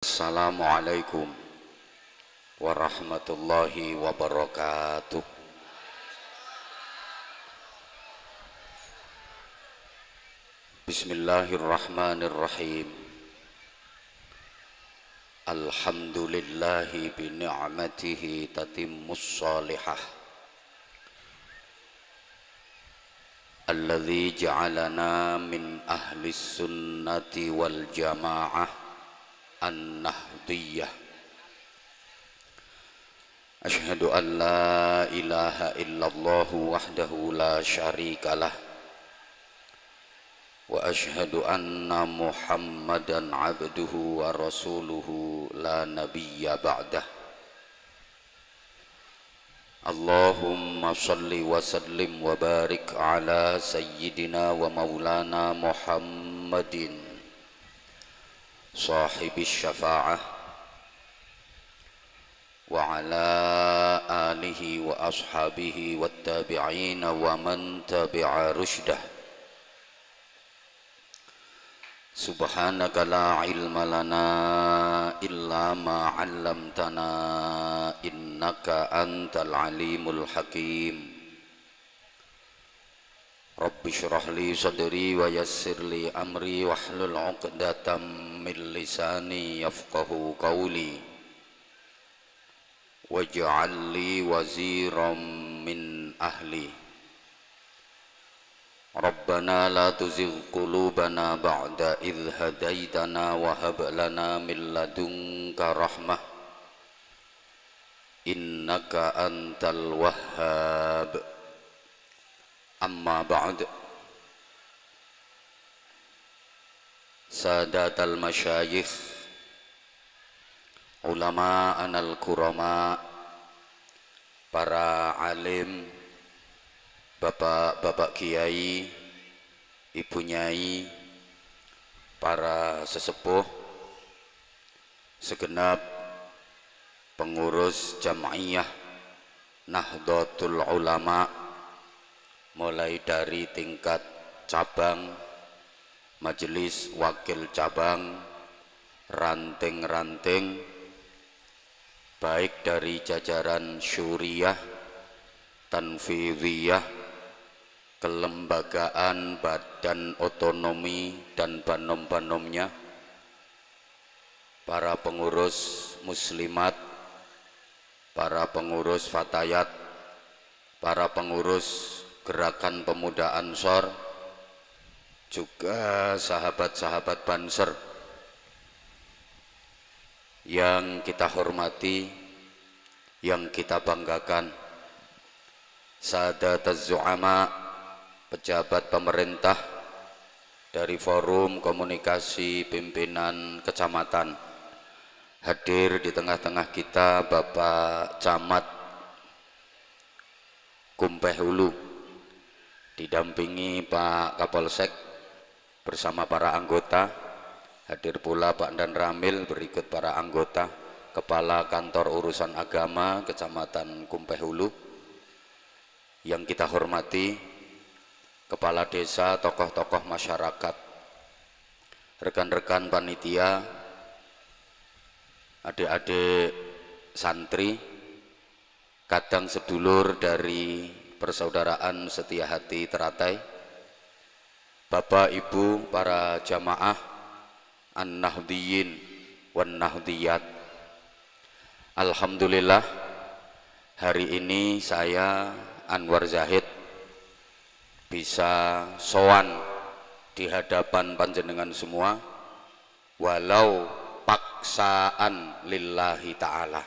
Assalamualaikum warahmatullahi wabarakatuh. Bismillahirrahmanirrahim. Alhamdulillahi bi ni'matihi tatimmus salihah. Alladzi ja'alana min ahlis sunnati wal jamaah an-nahdiyah. Asyhadu an la ilaha illallah wahdahu la syarikalah wa asyhadu anna Muhammadan abduhu wa rasuluhu la nabiyya ba'dah. Allahumma salli wa sallim wa barik ala sayyidina wa maulana Muhammadin sahibis syafa'ah wa ala alihi wa ashabihi wa tabi'ina wa man tabi'a rushdah. Subhanaka la ilma lana illa ma 'allamtana innaka antal alimul hakim. Rabbi shrah li sadri wa yassir li amri wahlul 'uqdatam min lisani yafqahu qawli waj'al li waziran min ahli. Rabbana la tuzigh qulubana ba'da idh hadaitana wa hab lana min ladunka rahmah innaka antal wahhab. Amma ba'd. Sadatal masyayikh, ulama anal kurama, para alim, bapak-bapak kiai, ibu nyai, para sesepuh, segenap pengurus Jam'iyah Nahdlatul Ulama, mulai dari tingkat cabang, majelis wakil cabang, ranting-ranting, baik dari jajaran syuriyah, tanfidhiyah, kelembagaan, badan otonomi dan banom-banomnya, para pengurus muslimat, para pengurus fatayat, para pengurus gerakan pemuda Ansor, juga sahabat-sahabat Banser yang kita hormati, yang kita banggakan, sadataz zu'ama, pejabat pemerintah dari Forum Komunikasi Pimpinan Kecamatan, hadir di tengah-tengah kita Bapak Camat Kumpeh Hulu, didampingi Pak Kapolsek bersama para anggota, hadir pula Pak Dan Ramil berikut para anggota, Kepala Kantor Urusan Agama Kecamatan Kumpeh Hulu, yang kita hormati kepala desa, tokoh-tokoh masyarakat, rekan-rekan panitia, adik-adik santri, kadang sedulur dari persaudaraan Setia Hati Teratai, bapak ibu para jamaah an-nahdhiyin wan nahdhiyat. Alhamdulillah, hari ini saya Anwar Zahid bisa sowan di hadapan panjenengan semua, walau paksaan lillahi ta'ala,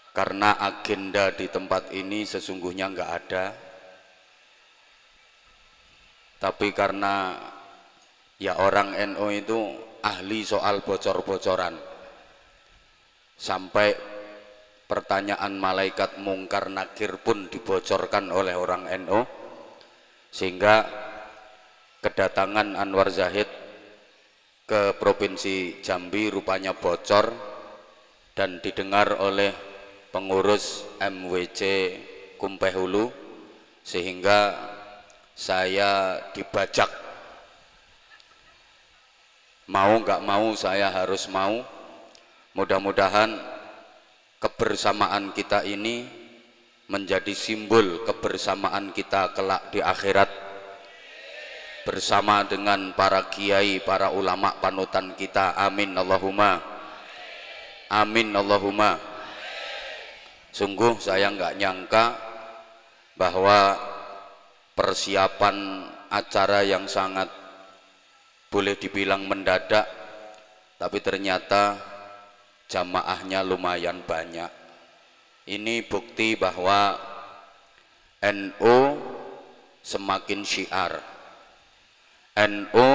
karena agenda di tempat ini sesungguhnya enggak ada, tapi karena ya orang NU itu ahli soal bocor-bocoran, sampai pertanyaan malaikat mungkar nakir pun dibocorkan oleh orang NU, sehingga kedatangan Anwar Zahid ke Provinsi Jambi rupanya bocor dan didengar oleh pengurus MWC Kumpeh Hulu, sehingga saya dibajak Mau nggak mau saya harus mau. Mudah-mudahan kebersamaan kita ini menjadi simbol kebersamaan kita kelak di akhirat, bersama dengan para kiai, para ulama panutan kita. Amin Allahumma, amin Allahumma. Sungguh saya nggak nyangka bahwa persiapan acara yang sangat boleh dibilang mendadak, tapi ternyata jamaahnya lumayan banyak. Ini bukti bahwa NU semakin syiar, NU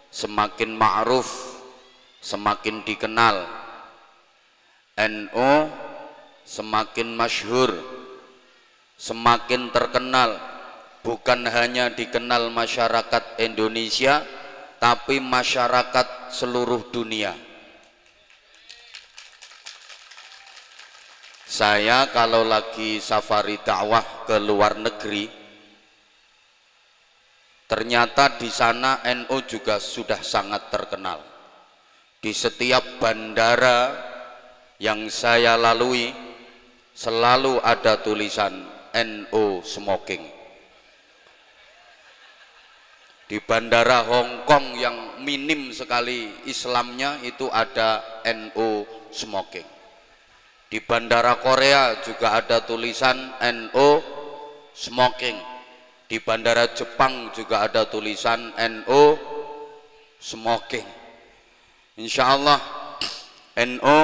semakin ma'ruf, semakin dikenal, NU semakin masyhur, semakin terkenal, bukan hanya dikenal masyarakat Indonesia, tapi masyarakat seluruh dunia. Saya kalau lagi safari dakwah ke luar negeri, ternyata di sana NU juga sudah sangat terkenal. Di setiap bandara yang saya lalui selalu ada tulisan NU smoking. Di bandara Hong Kong yang minim sekali Islamnya itu ada NU smoking. Di bandara Korea juga ada tulisan NU smoking. Di bandara Jepang juga ada tulisan NU smoking. Insya Allah NU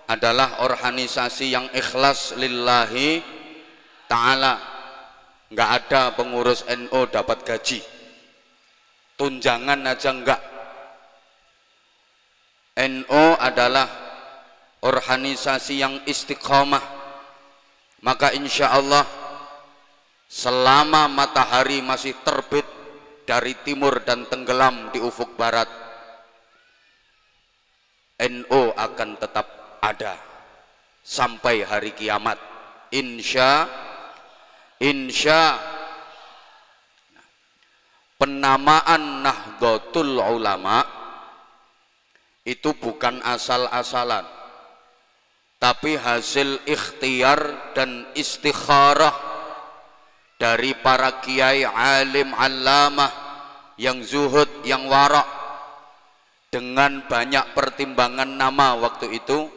adalah organisasi yang ikhlas lillahi ta'ala. Nggak ada pengurus NU dapat gaji, tunjangan aja enggak. NU adalah organisasi yang istiqomah. Maka insya Allah selama matahari masih terbit dari timur dan tenggelam di ufuk barat, NU akan tetap ada sampai hari kiamat. Insya penamaan Nahdlatul Ulama itu bukan asal-asalan, tapi hasil ikhtiar dan istikharah dari para kiai alim allamah yang zuhud, yang wara'. Dengan banyak pertimbangan nama waktu itu,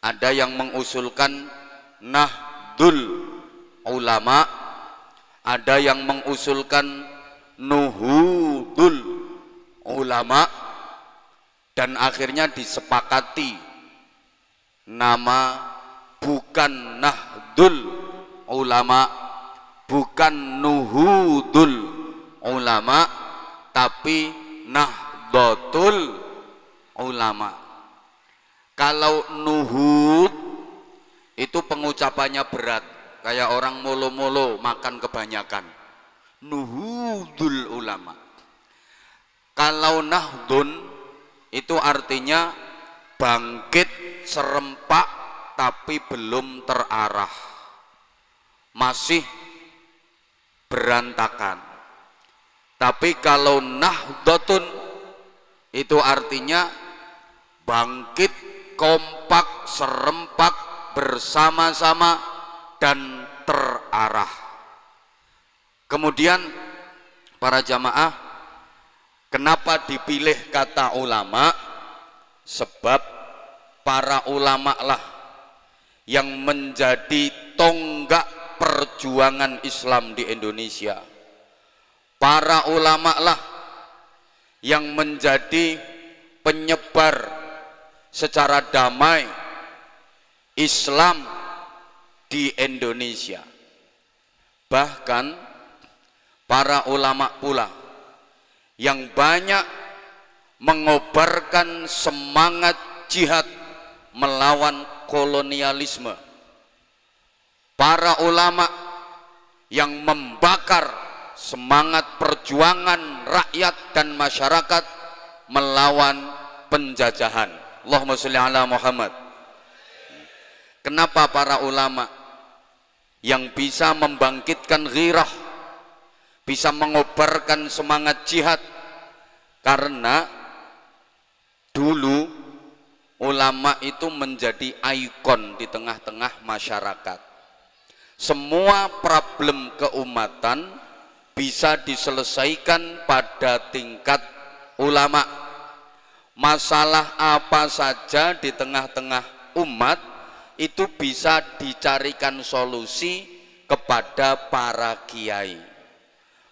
ada yang mengusulkan Nahdul Ulama, ada yang mengusulkan Nuhudul Ulama, dan akhirnya disepakati nama bukan Nahdul Ulama, bukan Nuhudul Ulama, tapi Nahdlatul Ulama. Kalau Nuhud itu pengucapannya berat, kayak orang molo-molo makan kebanyakan. Nuhudul Ulama. Kalau Nahdun itu artinya bangkit serempak tapi belum terarah, masih berantakan. Tapi kalau Nahdlatun itu artinya bangkit kompak serempak bersama-sama dan terarah. Kemudian para jamaah, kenapa dipilih kata ulama? Sebab para ulama lah yang menjadi tonggak perjuangan Islam di Indonesia. Para ulama lah yang menjadi penyebar secara damai Islam di Indonesia. Bahkan para ulama pula yang banyak mengobarkan semangat jihad melawan kolonialisme. Para ulama yang membakar semangat perjuangan rakyat dan masyarakat melawan penjajahan. Allahumma sholli ala Muhammad. Kenapa para ulama yang bisa membangkitkan ghirah, bisa mengobarkan semangat jihad? Karena Dulu ulama itu menjadi ikon di tengah-tengah masyarakat. Semua problem keumatan bisa diselesaikan pada tingkat ulama. Masalah apa saja di tengah-tengah umat itu bisa dicarikan solusi kepada para kiai.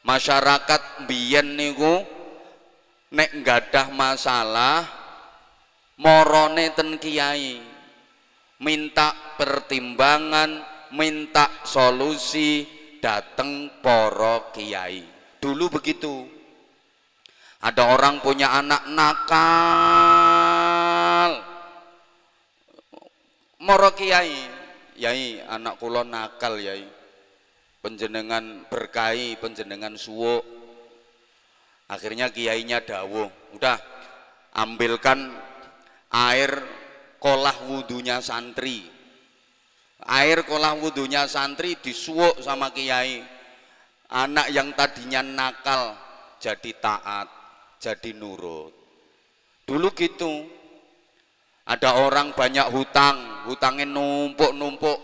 Masyarakat biyen niku nek nggadah masalah morone ten kiai, minta pertimbangan, minta solusi, dateng para kiai. Dulu begitu. Ada orang punya anak nakal, moro kiai, yai anak kula nakal yai, panjenengan berkahi, panjenengan suwuk. Akhirnya kiainya dawuh, udah ambilkan air kolah wudunya santri. Air kolah wudunya santri disuwuk sama kiai. Anak yang tadinya nakal jadi taat, jadi nurut. Dulu gitu. Ada orang banyak hutang, hutangnya numpuk-numpuk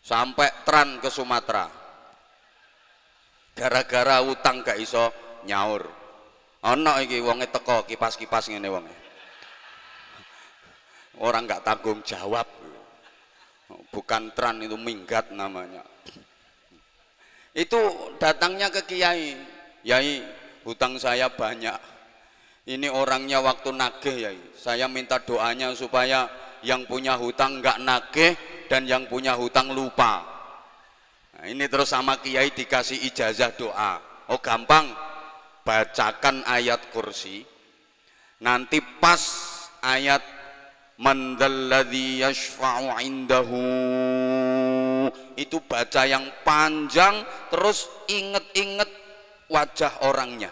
sampai tran ke Sumatera. Gara-gara hutang gak iso nyaur. Ana iki wonge teko kipas-kipas ngene wonge. Orang gak tanggung jawab. Bukan tran, itu minggat namanya. Itu datangnya ke kiai. Yai, hutang saya banyak. Ini orangnya waktu nagih yai. Saya minta doanya supaya yang punya hutang nggak nagih dan yang punya hutang lupa. Nah, ini terus sama kiai dikasih ijazah doa. Oh gampang, bacakan ayat kursi. Nanti pas ayat man dzalladzi yashfa'u indahu, itu baca yang panjang, terus inget-inget wajah orangnya.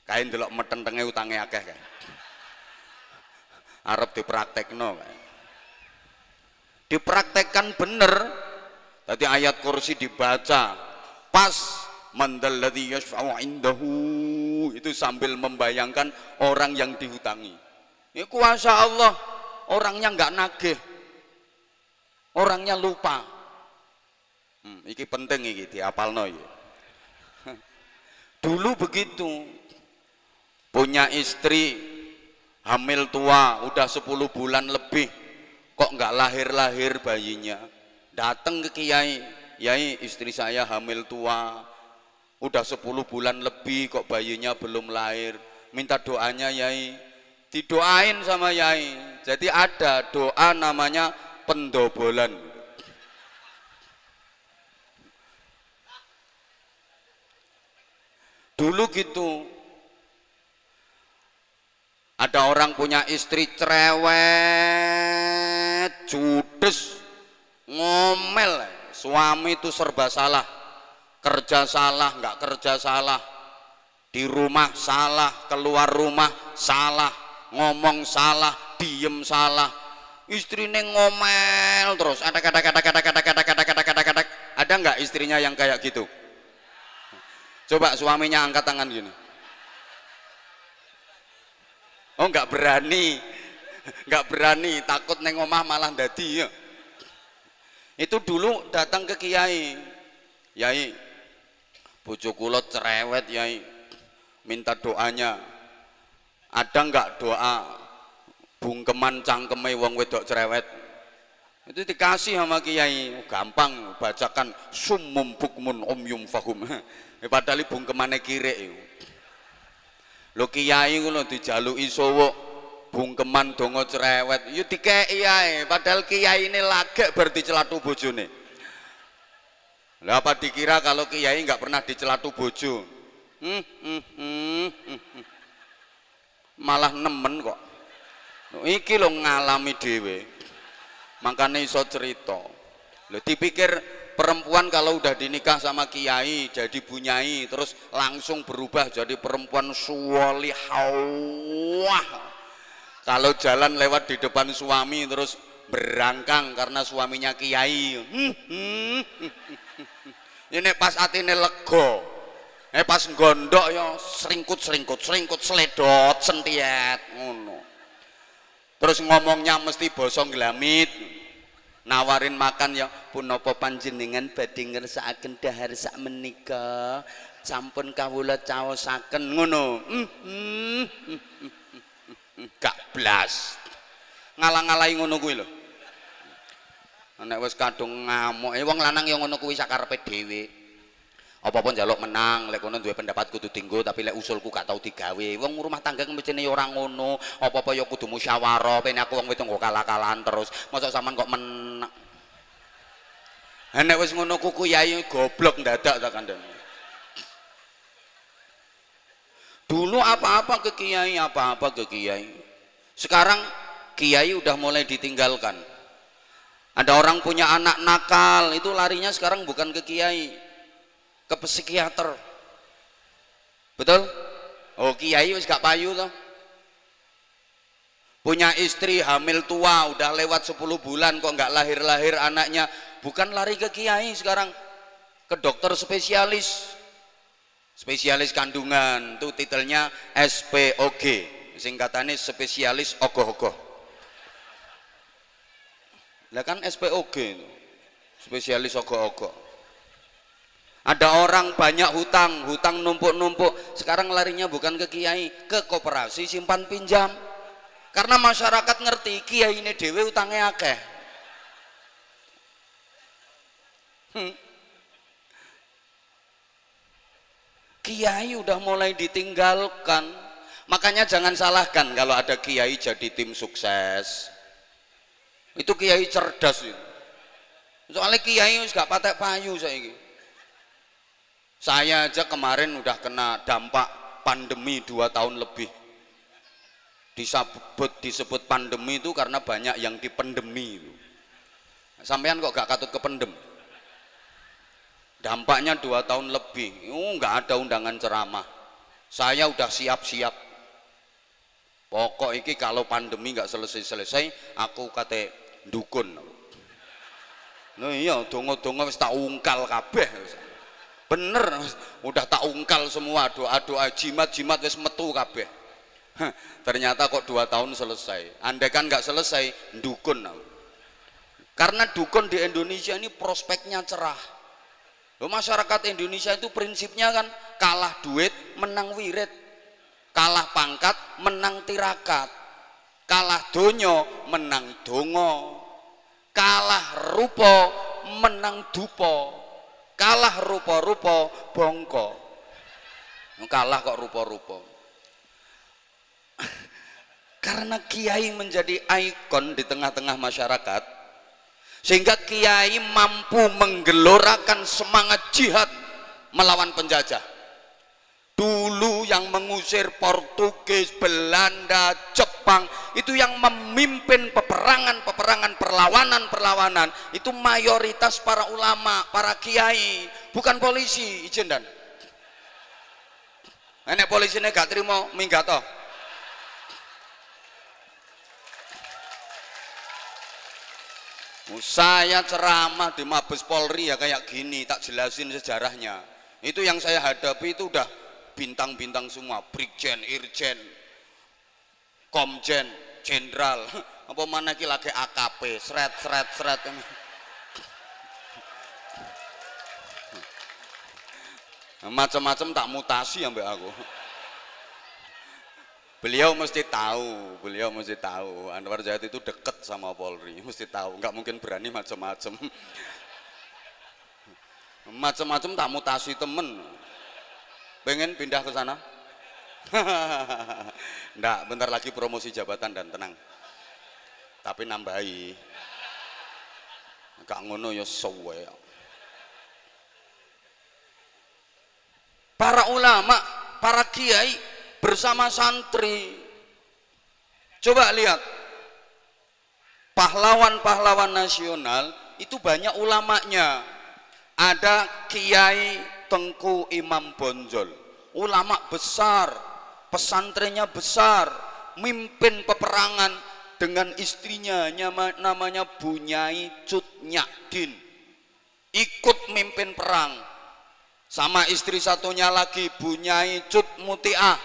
Kain delok metentenge utange akeh kae. Arep dipraktekno kae. Dipraktekkan bener. Tadi ayat kursi dibaca pas mandalladzi yashfa'u indahu, itu sambil membayangkan orang yang dihutangi. Ya kuasa Allah, orangnya nggak nagih. Orangnya lupa. Iki penting iki diapalno iki. Dulu begitu. Punya istri hamil tua udah 10 bulan lebih, kok nggak lahir-lahir bayinya. Datang ke kiai, yai istri saya hamil tua udah 10 bulan lebih kok bayinya belum lahir, minta doanya yai. Didoain sama yai. Jadi ada doa namanya pendobolan. Dulu gitu. Ada orang punya istri cerewet, judes, ngomel. Suami itu serba salah, kerja salah, nggak kerja salah, di rumah salah, keluar rumah salah, ngomong salah, diem salah. Istrinya ngomel terus. Ada nggak istrinya yang kayak gitu? Coba suaminya angkat tangan gini. Oh nggak berani, takut neng omah malah dadi ya. Itu dulu datang ke kiai, yai, bojo kula cerewet yai, minta doanya. Ada nggak doa bungkeman cangkeme wong wedok cerewet? Itu dikasih sama kiai, gampang, bacakan summum bukmun umyum fahum. Padahal bungkemane kirek. Lho kiai ngono dijaluki sowuk bungkeman donga cerewet, ya dikeki ae, padahal kiai ini lagek bar dicelatu bojone. Lah apa dikira kalau kiai nggak pernah dicelatu bojo? Malah nemen kok. Iki lho ngalami dhewe. Makanya iso cerita. Lho dipikir perempuan kalau udah dinikah sama kiai jadi bunyai terus langsung berubah jadi perempuan sholihah. Kalau jalan lewat di depan suami terus berangkang karena suaminya kiai. Ini pas atine lego. Pas gondok ya seringkut sledot sentiet ngono. Terus ngomongnya mesti basa nglamit. Nawarin makan ya punapa panjenengan badhe ngersakaken dahar sak menika sampun kawula caosaken ngono. Gak blas ngalang-alangi ngono kuwi lho. Nek wis kadung ngamuk wong lanang ya ngono kuwi sakarepe dhewe. Apa-apa njaluk menang, lek kono duwe pendapat kudu dienggo, tapi lek usulku gak tau digawe. Wong rumah tangga mestine ya ora ngono. Apa-apa ya kudu musyawarah, ben aku wong wedok kok kalah-kalahan terus. Mosok sampean kok menang. Nek wis ngono ku Kyai goblok ndadak ta kandhane. Dulu apa-apa ke Kiai, apa-apa ke Kiai. Sekarang Kiai udah mulai ditinggalkan. Ada orang punya anak nakal, itu larinya sekarang bukan ke Kiai, ke psikiater. Betul? Oh, Kiai wis gak payu toh. Punya istri hamil tua, udah lewat 10 bulan kok nggak lahir-lahir anaknya, bukan lari ke Kiai sekarang, ke dokter spesialis. Spesialis kandungan, itu titelnya SPOG, singkatannya spesialis ogoh-ogoh. Lah kan SPOG itu, spesialis ogoh-ogoh. Ada orang banyak hutang numpuk-numpuk, sekarang larinya bukan ke Kiai, ke koperasi simpan pinjam. Karena masyarakat ngerti Kiai ini dhewe utangnya akeh. Kiai udah mulai ditinggalkan. Makanya jangan salahkan kalau ada Kiai jadi tim sukses. Itu Kiai cerdas itu. Soalnya Kiai wis gak patek payu saiki. Saya aja kemarin udah kena dampak pandemi 2 tahun lebih. Disebut pandemi itu karena banyak yang dipendemi itu. Sampean kok gak katut kependem? Dampaknya 2 tahun lebih, nggak ada undangan ceramah. Saya udah siap-siap. Pokok iki kalau pandemi nggak selesai-selesai, aku kate dukun. Nah iya, dongo-dongo wis tak ungkal kabeh. Bener, udah tak ungkal semua, doa-doa, jimat-jimat wis metu kabeh. Ternyata kok 2 tahun selesai. Andai kan nggak selesai, dukun. Karena dukun di Indonesia ini prospeknya cerah. Loh, masyarakat Indonesia itu prinsipnya kan kalah duit menang wirid, kalah pangkat menang tirakat, kalah donyo menang dongo, kalah rupo menang dupo, kalah rupo-rupo bongko. Kalah kok rupo-rupo. Karena Kiai menjadi ikon di tengah-tengah masyarakat, sehingga Kiai mampu menggelorakan semangat jihad melawan penjajah. Dulu yang mengusir Portugis, Belanda, Jepang, itu yang memimpin peperangan, perlawanan, itu mayoritas para ulama, para kiai, bukan polisi. Izin dan nek polisine gak terima minggat toh. Saya ceramah di Mabes Polri ya kayak gini, tak jelasin sejarahnya. Itu yang saya hadapi itu udah bintang-bintang semua, brigjen, irjen, komjen, jenderal, apa mana ki lagi AKP, seret. Macam-macam tak mutasi sampai aku. Beliau mesti tahu Anwar Zahid itu deket sama Polri, mesti tahu, nggak mungkin berani macam-macam. Macam-macam tak mutasi temen, pengen pindah ke sana. Nggak, bentar lagi promosi jabatan dan tenang, tapi nambahi gak ngono ya suwe. Para ulama, para kiai bersama santri, coba lihat pahlawan-pahlawan nasional itu banyak ulamanya. Ada Kiai Tengku Imam Bonjol, ulama besar, pesantrennya besar, mimpin peperangan dengan istrinya namanya Bunyai Cut Nyadin, ikut mimpin perang. Sama istri satunya lagi Bunyai Cut Mutiah.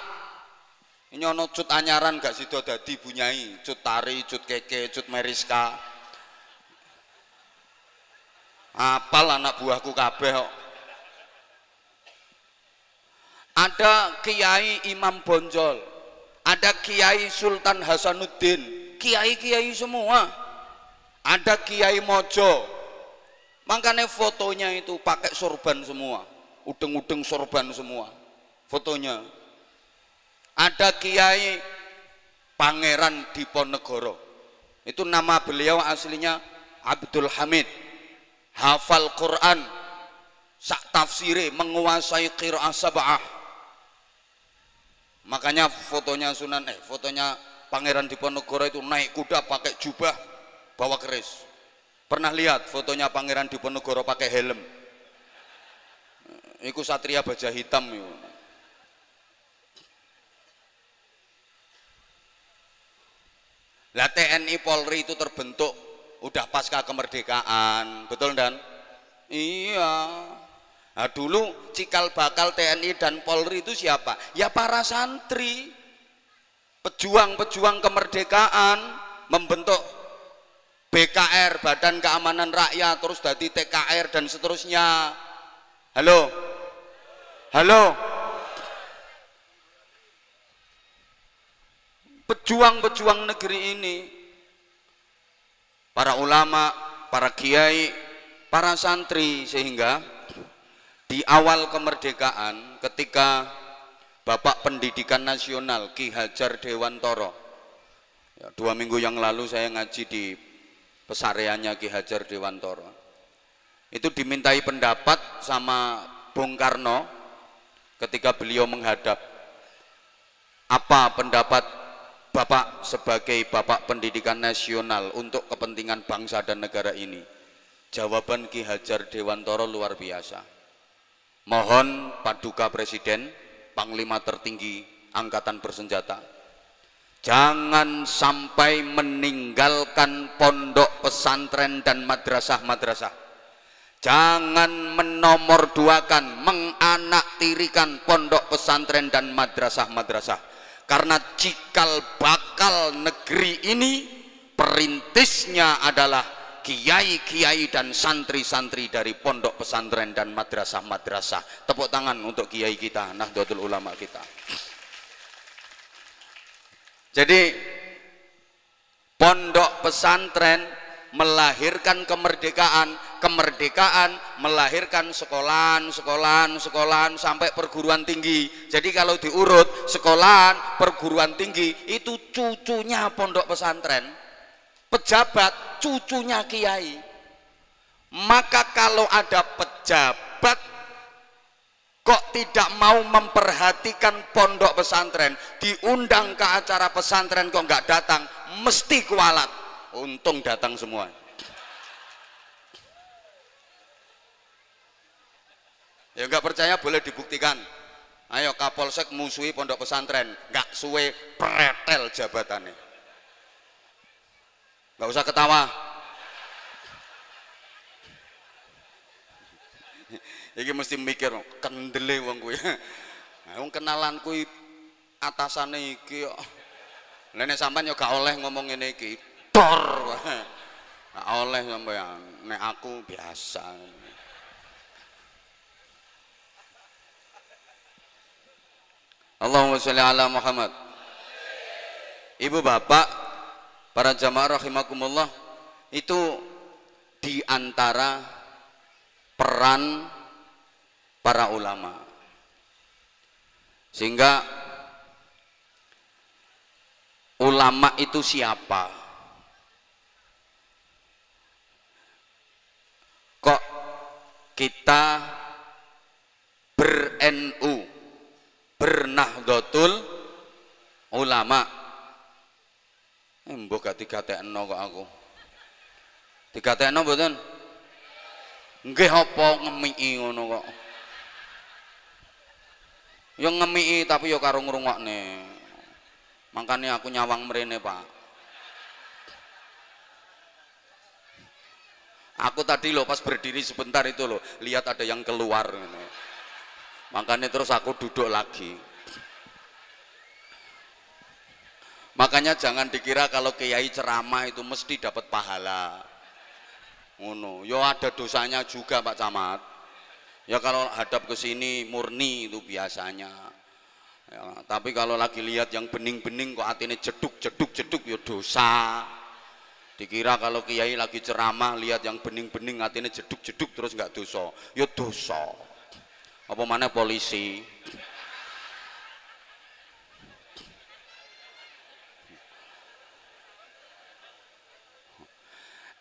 Ini ono Cut anyaran gak sido dadi Bunyai, Cut Tari, Cut Keke, Cut Meriska. Apal anak buahku kabeh kok. Ada Kiai Imam Bonjol, ada Kiai Sultan Hasanuddin, kiai-kiai semua. Ada Kiai Mojo. Makanya fotonya itu pakai sorban semua. Udeng-udeng sorban semua fotonya. Ada Kiai Pangeran Diponegoro, itu nama beliau aslinya Abdul Hamid, hafal Quran sak tafsiri, menguasai qiraah sab'ah. Makanya fotonya fotonya Pangeran Diponegoro itu naik kuda pakai jubah bawa keris. Pernah lihat fotonya Pangeran Diponegoro pakai helm? Iku Satria Baja Hitam itu. Lah TNI Polri itu terbentuk udah pasca kemerdekaan, betul dan? Iya. Nah, dulu cikal bakal TNI dan Polri itu siapa? Ya para santri, pejuang-pejuang kemerdekaan, membentuk BKR, Badan Keamanan Rakyat, terus dari TKR dan seterusnya. Halo, halo, pejuang-pejuang negeri ini, para ulama, para kiai, para santri, sehingga di awal kemerdekaan ketika Bapak Pendidikan Nasional Ki Hajar Dewantoro, ya, 2 minggu yang lalu saya ngaji di pesareannya Ki Hajar Dewantoro, itu dimintai pendapat sama Bung Karno ketika beliau menghadap. Apa pendapat Bapak sebagai Bapak Pendidikan Nasional untuk kepentingan bangsa dan negara ini? Jawaban Ki Hajar Dewantoro luar biasa. Mohon Paduka Presiden, Panglima tertinggi Angkatan Bersenjata, jangan sampai meninggalkan pondok pesantren dan madrasah-madrasah. Jangan menomorduakan, menganaktirikan pondok pesantren dan madrasah-madrasah. Karena cikal bakal negeri ini perintisnya adalah kiai-kiai dan santri-santri dari pondok pesantren dan madrasah-madrasah. Tepuk tangan untuk kiai kita, Nahdlatul Ulama kita. Jadi pondok pesantren melahirkan kemerdekaan, kemerdekaan melahirkan sekolahan sampai perguruan tinggi. Jadi kalau diurut sekolahan, perguruan tinggi itu cucunya pondok pesantren, pejabat cucunya kiai. Maka kalau ada pejabat kok tidak mau memperhatikan pondok pesantren, diundang ke acara pesantren kok nggak datang, mesti kualat. Untung datang semua. Ya nggak percaya boleh dibuktikan. Ayo Kapolsek musuhi pondok pesantren, nggak suwe pretel jabatannya. Nggak usah ketawa. Iki mesti mikir kendele wong kuwi. Wong kenalan kuwi atasane iki kok. Lah nek sampean yo gak oleh ngomong ngene iki. Dor. Gak oleh sampean. Nek aku biasa. Allahumma sholli ala Muhammad. Ibu bapak, para jamaah rahimakumullah, itu di antara peran para ulama. Sehingga ulama itu siapa? Kok kita ber-NU, bernahdlatul ulama? Mbok gak digatekno kok aku. Digatekno mboten? Nggih apa ngemiki ngono kok. Ya ngemiki tapi ya karo ngrungokne. Makanya aku nyawang mrene, Pak. Aku tadi loh pas berdiri sebentar itu loh, lihat ada yang keluar. Makanya terus aku duduk lagi. Makanya jangan dikira kalau kiai ceramah itu mesti dapat pahala. Ngono, yo ada dosanya juga Pak Camat. Ya kalau hadap ke sini murni itu biasanya. Ya, tapi kalau lagi lihat yang bening-bening kok atine jeduk yo dosa. Dikira kalau kiai lagi ceramah lihat yang bening-bening atine jeduk terus nggak dosa. Yo dosa. Apa mana polisi?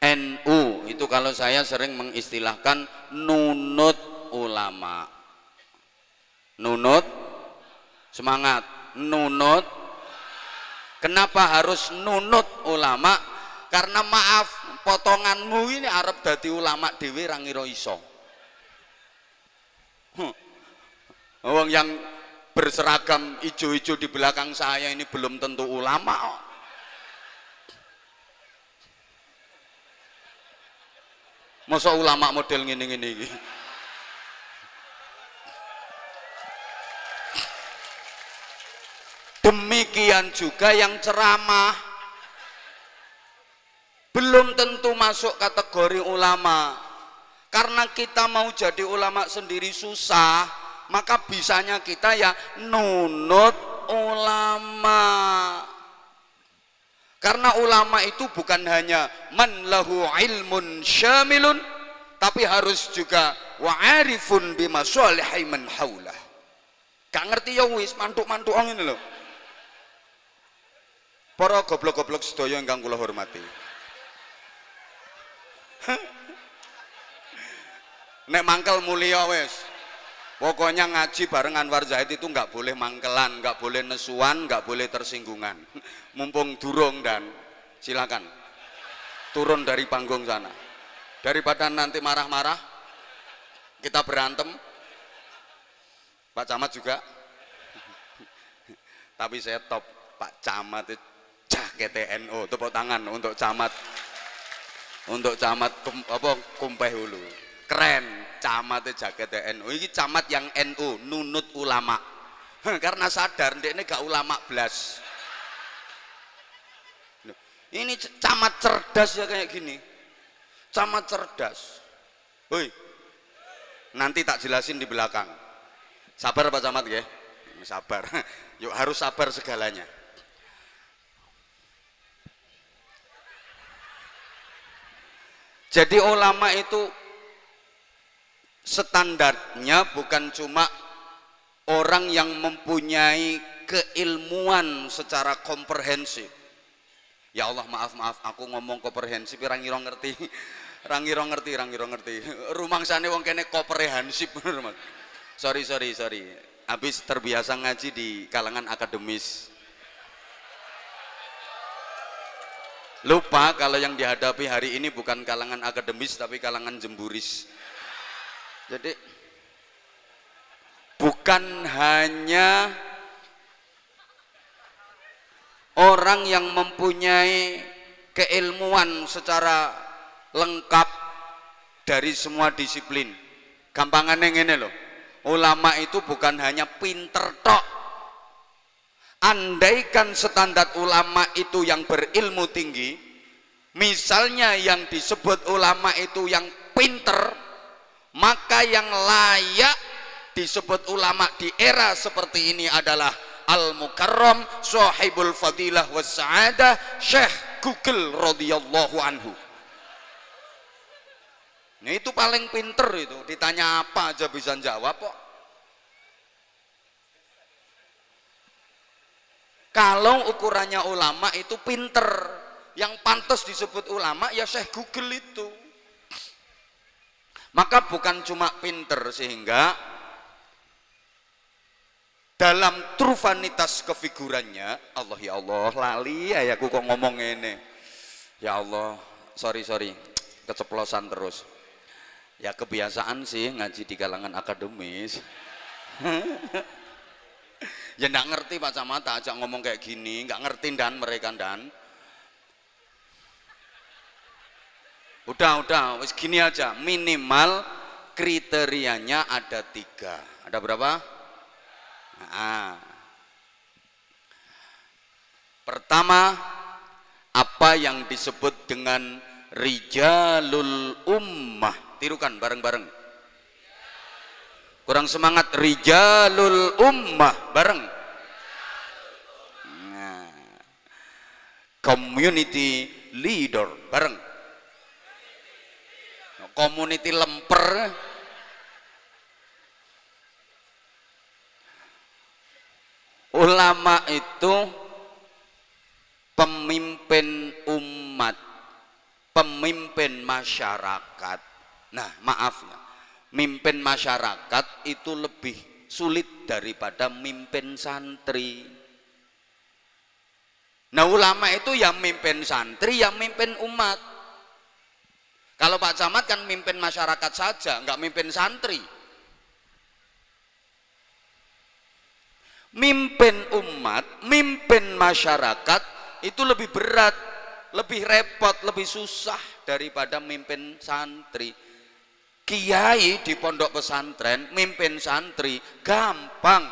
NU itu kalau saya sering mengistilahkan nunut ulama. Nunut, semangat, nunut. Kenapa harus nunut ulama? Karena maaf, potonganmu ini arep dadi ulama dhewe ra ngira iso. Wong yang berseragam ijo-ijo di belakang saya ini belum tentu ulama. Masa ulama model ngene-ngene iki. Demikian juga yang ceramah belum tentu masuk kategori ulama. Karena kita mau jadi ulama sendiri susah, maka bisanya kita ya nunut ulama. Karena ulama itu bukan hanya man lahu ilmun syamilun, tapi harus juga wa'arifun bima shalihi man haulah. Gak ngerti ya wis mantuk-mantuk ngene lho. Para goblok-goblok sedaya ingkang kula hormati. Nek mangkel mulia wis. Pokoknya ngaji bareng Anwar Zahid itu nggak boleh mangkelan, nggak boleh nesuan, nggak boleh tersinggungan. Mumpung durung dan silakan turun dari panggung sana. Daripada nanti marah-marah, kita berantem. Pak Camat juga. Tapi saya top Pak Camat itu jaket NU. Tepuk tangan untuk Camat. Untuk Camat Kumpeh Hulu. Keren. Camat jaket NU, ini camat yang NU, nunut ulama. Karena sadar ini gak ulama blas. Ini camat cerdas ya kayak gini. Camat cerdas. Woi, nanti tak jelasin di belakang. Sabar Pak Camat ya, sabar. Yuk harus sabar segalanya. Jadi ulama itu standarnya bukan cuma orang yang mempunyai keilmuan secara komprehensif. Ya Allah maaf aku ngomong komprehensif ra ngira ngerti. Ra ngira ngerti. Rumangsane wong kene komprehensif. Sorry. Habis terbiasa ngaji di kalangan akademis. Lupa kalau yang dihadapi hari ini bukan kalangan akademis tapi kalangan jemburis. Jadi bukan hanya orang yang mempunyai keilmuan secara lengkap dari semua disiplin. Gampangannya ngene loh. Ulama itu bukan hanya pinter tok. Andaikan standar ulama itu yang berilmu tinggi, misalnya yang disebut ulama itu yang pinter, maka yang layak disebut ulama di era seperti ini adalah Al-Mukarram Sahibul Fadilah was Sa'adah Syekh Google radhiyallahu anhu. Nah, itu paling pinter itu, ditanya apa aja bisa jawab kok. Kalau ukurannya ulama itu pinter, yang pantas disebut ulama ya Syekh Google itu. Maka bukan cuma pinter, sehingga dalam trufanitas kefigurannya, Allah ya Allah, lali ya aku kok ngomong ini. Ya Allah, sorry, keceplosan terus. Ya kebiasaan sih ngaji di kalangan akademis. Ya nggak ngerti Pak Camat aja ngomong kayak gini, nggak ngerti dan mereka dan. Udah, wis gini aja, minimal kriterianya ada 3. Ada berapa? Nah, pertama, apa yang disebut dengan rijalul ummah. Tirukan bareng-bareng. Kurang semangat, rijalul ummah bareng. Nah, community leader bareng. Community lemper. Ulama itu pemimpin umat, pemimpin masyarakat. Nah, maaf ya, mimpin masyarakat itu lebih sulit daripada mimpin santri. Nah, ulama itu yang mimpin santri, yang mimpin umat. Kalau Pak Camat kan mimpin masyarakat saja, nggak mimpin santri. Mimpin umat, mimpin masyarakat itu lebih berat, lebih repot, lebih susah daripada mimpin santri. Kiai di pondok pesantren mimpin santri gampang,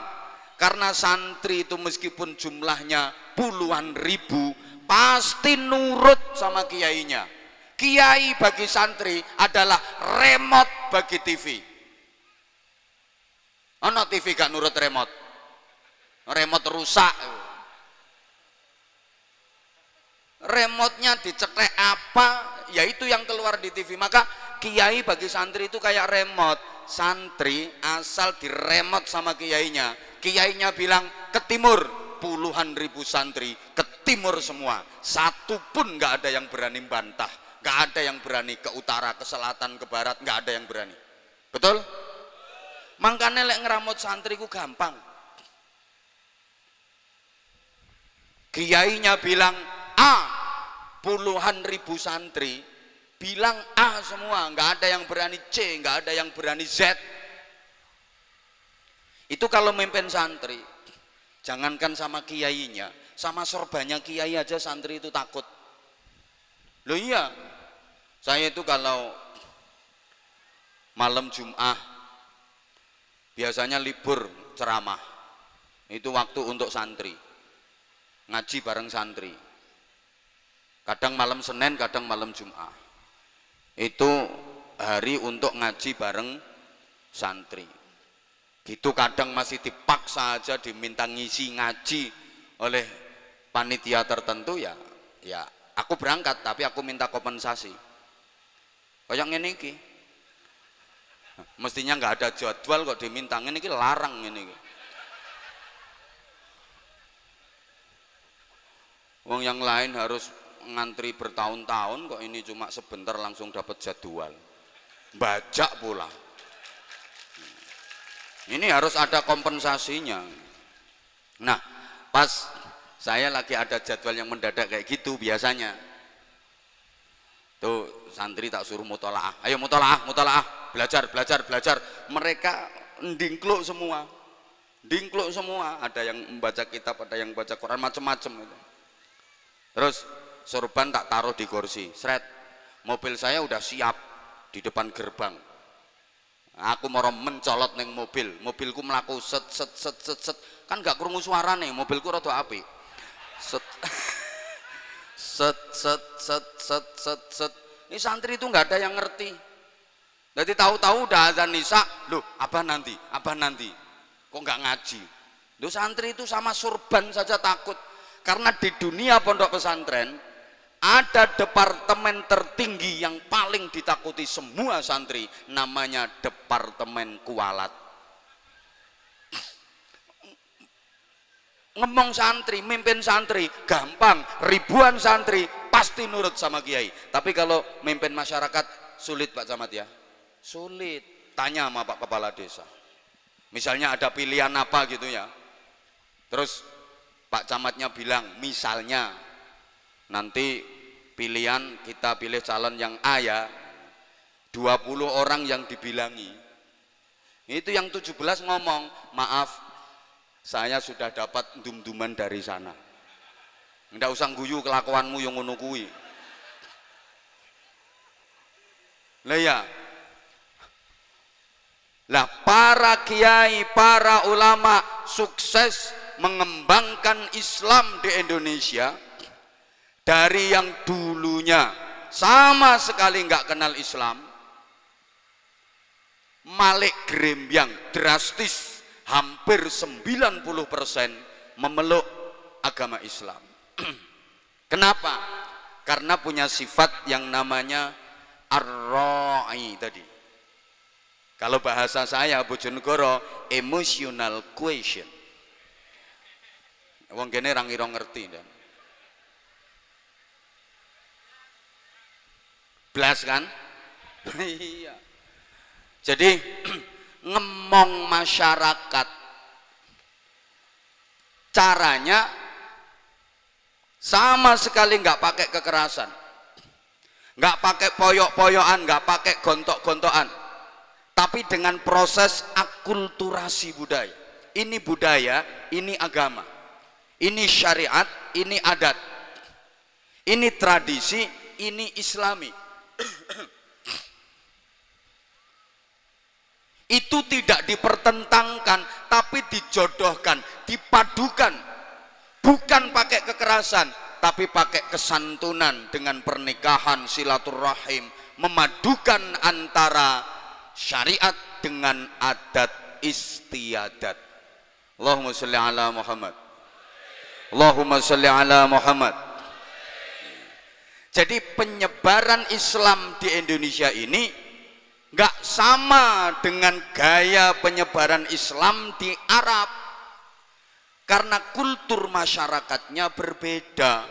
karena santri itu meskipun jumlahnya puluhan ribu pasti nurut sama kiainya. Kiai bagi santri adalah remote bagi TV. Ono TV gak nurut remote? Remote rusak, remote-nya dicetek apa, yaitu yang keluar di TV. Maka kiai bagi santri itu kayak remote. Santri asal diremote sama kiainya, kiainya bilang ke timur, puluhan ribu santri ke timur semua, satu pun nggak ada yang berani bantah, nggak ada yang berani ke utara, ke selatan, ke barat, nggak ada yang berani. Betul? Makanya lek ngeramut santriku gampang. Kiainya bilang A, puluhan ribu santri bilang A semua, nggak ada yang berani C, nggak ada yang berani Z. Itu kalau mimpin santri. Jangankan sama kiainya, sama sorbannya kiai aja santri itu takut. Loh iya, saya itu kalau malam Jumat biasanya libur ceramah, itu waktu untuk santri ngaji bareng santri, kadang malam Senin, kadang malam Jumat. Itu hari untuk ngaji bareng santri. Gitu kadang masih dipaksa aja diminta ngisi ngaji oleh panitia tertentu, ya aku berangkat tapi aku minta kompensasi. Kayak ngene iki. Mestinya nggak ada jadwal kok diminta ngene iki, larang ngene iki. Wong yang lain harus ngantri bertahun-tahun, kok ini cuma sebentar langsung dapat jadwal. Bajak pula. Ini harus ada kompensasinya. Nah, pas saya lagi ada jadwal yang mendadak kayak gitu biasanya. Tuh santri tak suruh mutolaah. Ayo mutolaah, belajar. Mereka ndingkluk semua. Ndingkluk semua, ada yang membaca kitab, ada yang baca Quran, macam-macam itu. Terus sorban tak taruh di kursi, seret. Mobil saya udah siap di depan gerbang. Aku mau mencolot neng mobil, mobilku melaku set, kan gak krungu suara nih, mobilku rada apik. Set. Ini santri itu nggak ada yang ngerti. Jadi tahu-tahu udah azan nisa, loh apa nanti? Kok nggak ngaji? Loh santri itu sama sorban saja takut. Karena di dunia pondok pesantren ada departemen tertinggi yang paling ditakuti semua santri, namanya departemen kualat. Ngomong santri, mimpin santri gampang, ribuan santri pasti nurut sama kiai. Tapi kalau mimpin masyarakat sulit Pak Camat ya, sulit. Tanya sama Pak Kepala Desa, misalnya ada pilihan apa gitu ya, terus Pak Camatnya bilang misalnya nanti pilihan kita pilih calon yang A ya, 20 orang yang dibilangi, itu yang 17 ngomong, maaf saya sudah dapat dum-duman dari sana, nggak usah guyu kelakuanmu yang ngono kuwi. Lah ya, Lah para kiai, para ulama sukses mengembangkan Islam di Indonesia dari yang dulunya sama sekali nggak kenal Islam, malik grembyang drastis, hampir 90% memeluk agama Islam. Kenapa? Karena punya sifat yang namanya ar-ra'i tadi. Kalau bahasa saya Bojonegoro, emotional question. Wong kene ra ngira ngerti dan. Blas kan? Iya. Jadi ngemong masyarakat caranya sama sekali nggak pakai kekerasan, nggak pakai poyok-poyokan, nggak pakai gontok-gontokan, tapi dengan proses akulturasi budaya. Ini budaya, ini agama, ini syariat, ini adat, ini tradisi, ini islami. Itu tidak dipertentangkan, tapi dijodohkan, dipadukan, bukan pakai kekerasan, tapi pakai kesantunan dengan pernikahan, silaturahim, memadukan antara syariat dengan adat istiadat. Allahumma sholli ala Muhammad. Allahumma sholli ala Muhammad. Jadi penyebaran Islam di Indonesia ini nggak sama dengan gaya penyebaran Islam di Arab, karena kultur masyarakatnya berbeda,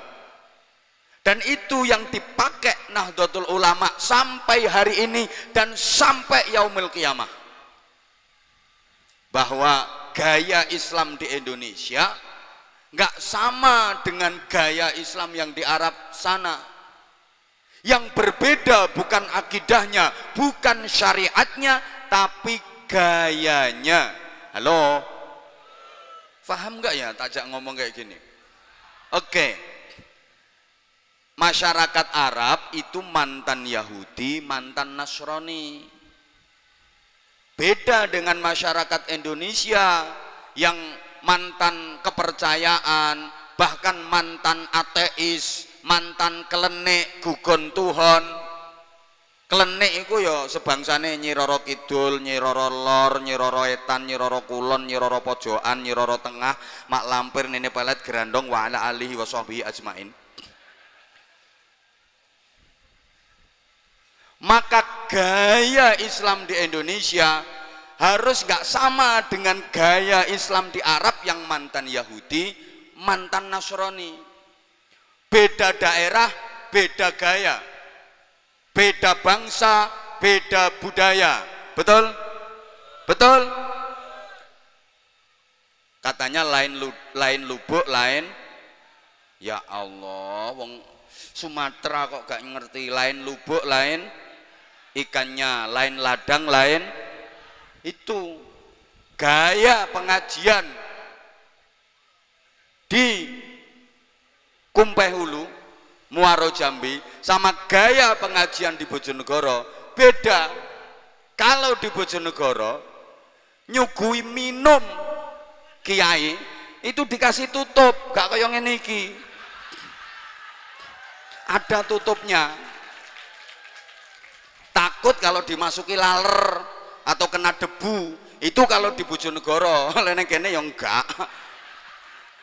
dan itu yang dipakai Nahdlatul Ulama sampai hari ini dan sampai yaumil qiyamah, bahwa gaya Islam di Indonesia nggak sama dengan gaya Islam yang di Arab sana. Yang berbeda bukan akidahnya, bukan syariatnya, tapi gayanya. Halo, paham nggak ya tajak ngomong kayak gini? Oke. Masyarakat Arab itu mantan Yahudi, mantan Nasrani. Beda dengan masyarakat Indonesia yang mantan kepercayaan, bahkan mantan ateis, mantan kelenik, gugon Tuhan. Kelenik itu ya sebangsane Nyi Roro Kidul, Nyi Roro Lor, Nyi Roro Etan, Nyi Roro Kulon, Nyi Roro Pojokan, Nyi Roro Tengah, Mak Lampir, Nene Pelet, Gerandong, wa ala alihi wa sahbihi ajmain. Maka gaya Islam di Indonesia harus gak sama dengan gaya Islam di Arab yang mantan Yahudi, mantan Nasrani. Beda daerah, beda gaya, beda bangsa, beda budaya. Betul? Betul? Katanya lain lubuk, lain. Ya Allah, wong Sumatera kok gak ngerti. Lain lubuk, lain ikannya, lain ladang, lain. Itu gaya pengajian di Kumpeh Hulu, Muaro Jambi, sama gaya pengajian di Bojonegoro beda. Kalau di Bojonegoro nyugui minum kiai itu dikasih tutup, gak kayak ngene iki. Ada tutupnya. Takut kalau dimasuki laler atau kena debu. Itu kalau di Bojonegoro, lene kene ya enggak.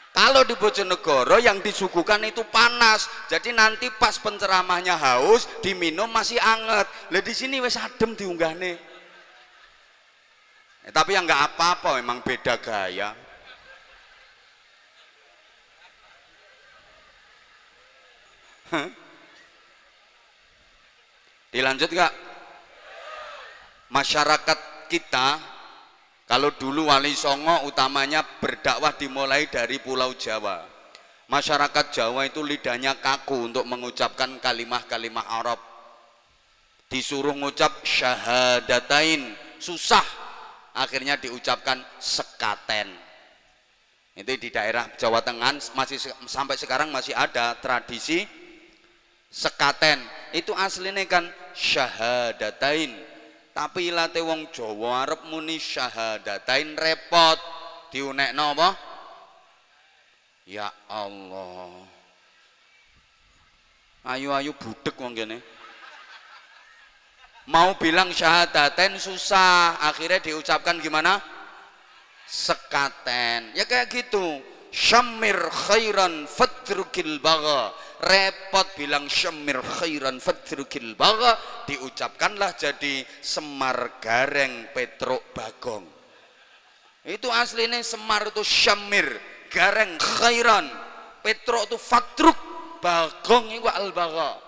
Kalau di Bojonegoro yang disuguhkan itu panas, jadi nanti pas penceramahnya haus, diminum masih anget. Lah di sini wis adem diunggahne. Tapi yang nggak apa-apa, memang beda gaya. Dilanjut nggak? Masyarakat kita, kalau dulu Wali Songo utamanya berdakwah dimulai dari Pulau Jawa. Masyarakat Jawa itu lidahnya kaku untuk mengucapkan kalimah-kalimah Arab. Disuruh ngucap syahadatain, susah. Akhirnya diucapkan sekaten. Itu di daerah Jawa Tengah masih sampai sekarang masih ada tradisi sekaten. Itu aslinya kan syahadatain. Tapi ilate wong Jawa arep muni syahadatain repot. Diunekno apa? Ya Allah. Ayu-ayu budek wong kene. Mau bilang syahadatain susah, akhirnya diucapkan gimana? Sekaten. Ya kayak gitu. Syamir khairan fadrukil bagha. Repot bilang syamir khairan fadrukil bagha, diucapkanlah jadi Semar Gareng Petruk Bagong. Itu aslinya Semar itu syamir, Gareng khairan, Petruk itu fadruk, Bagong itu al bagha.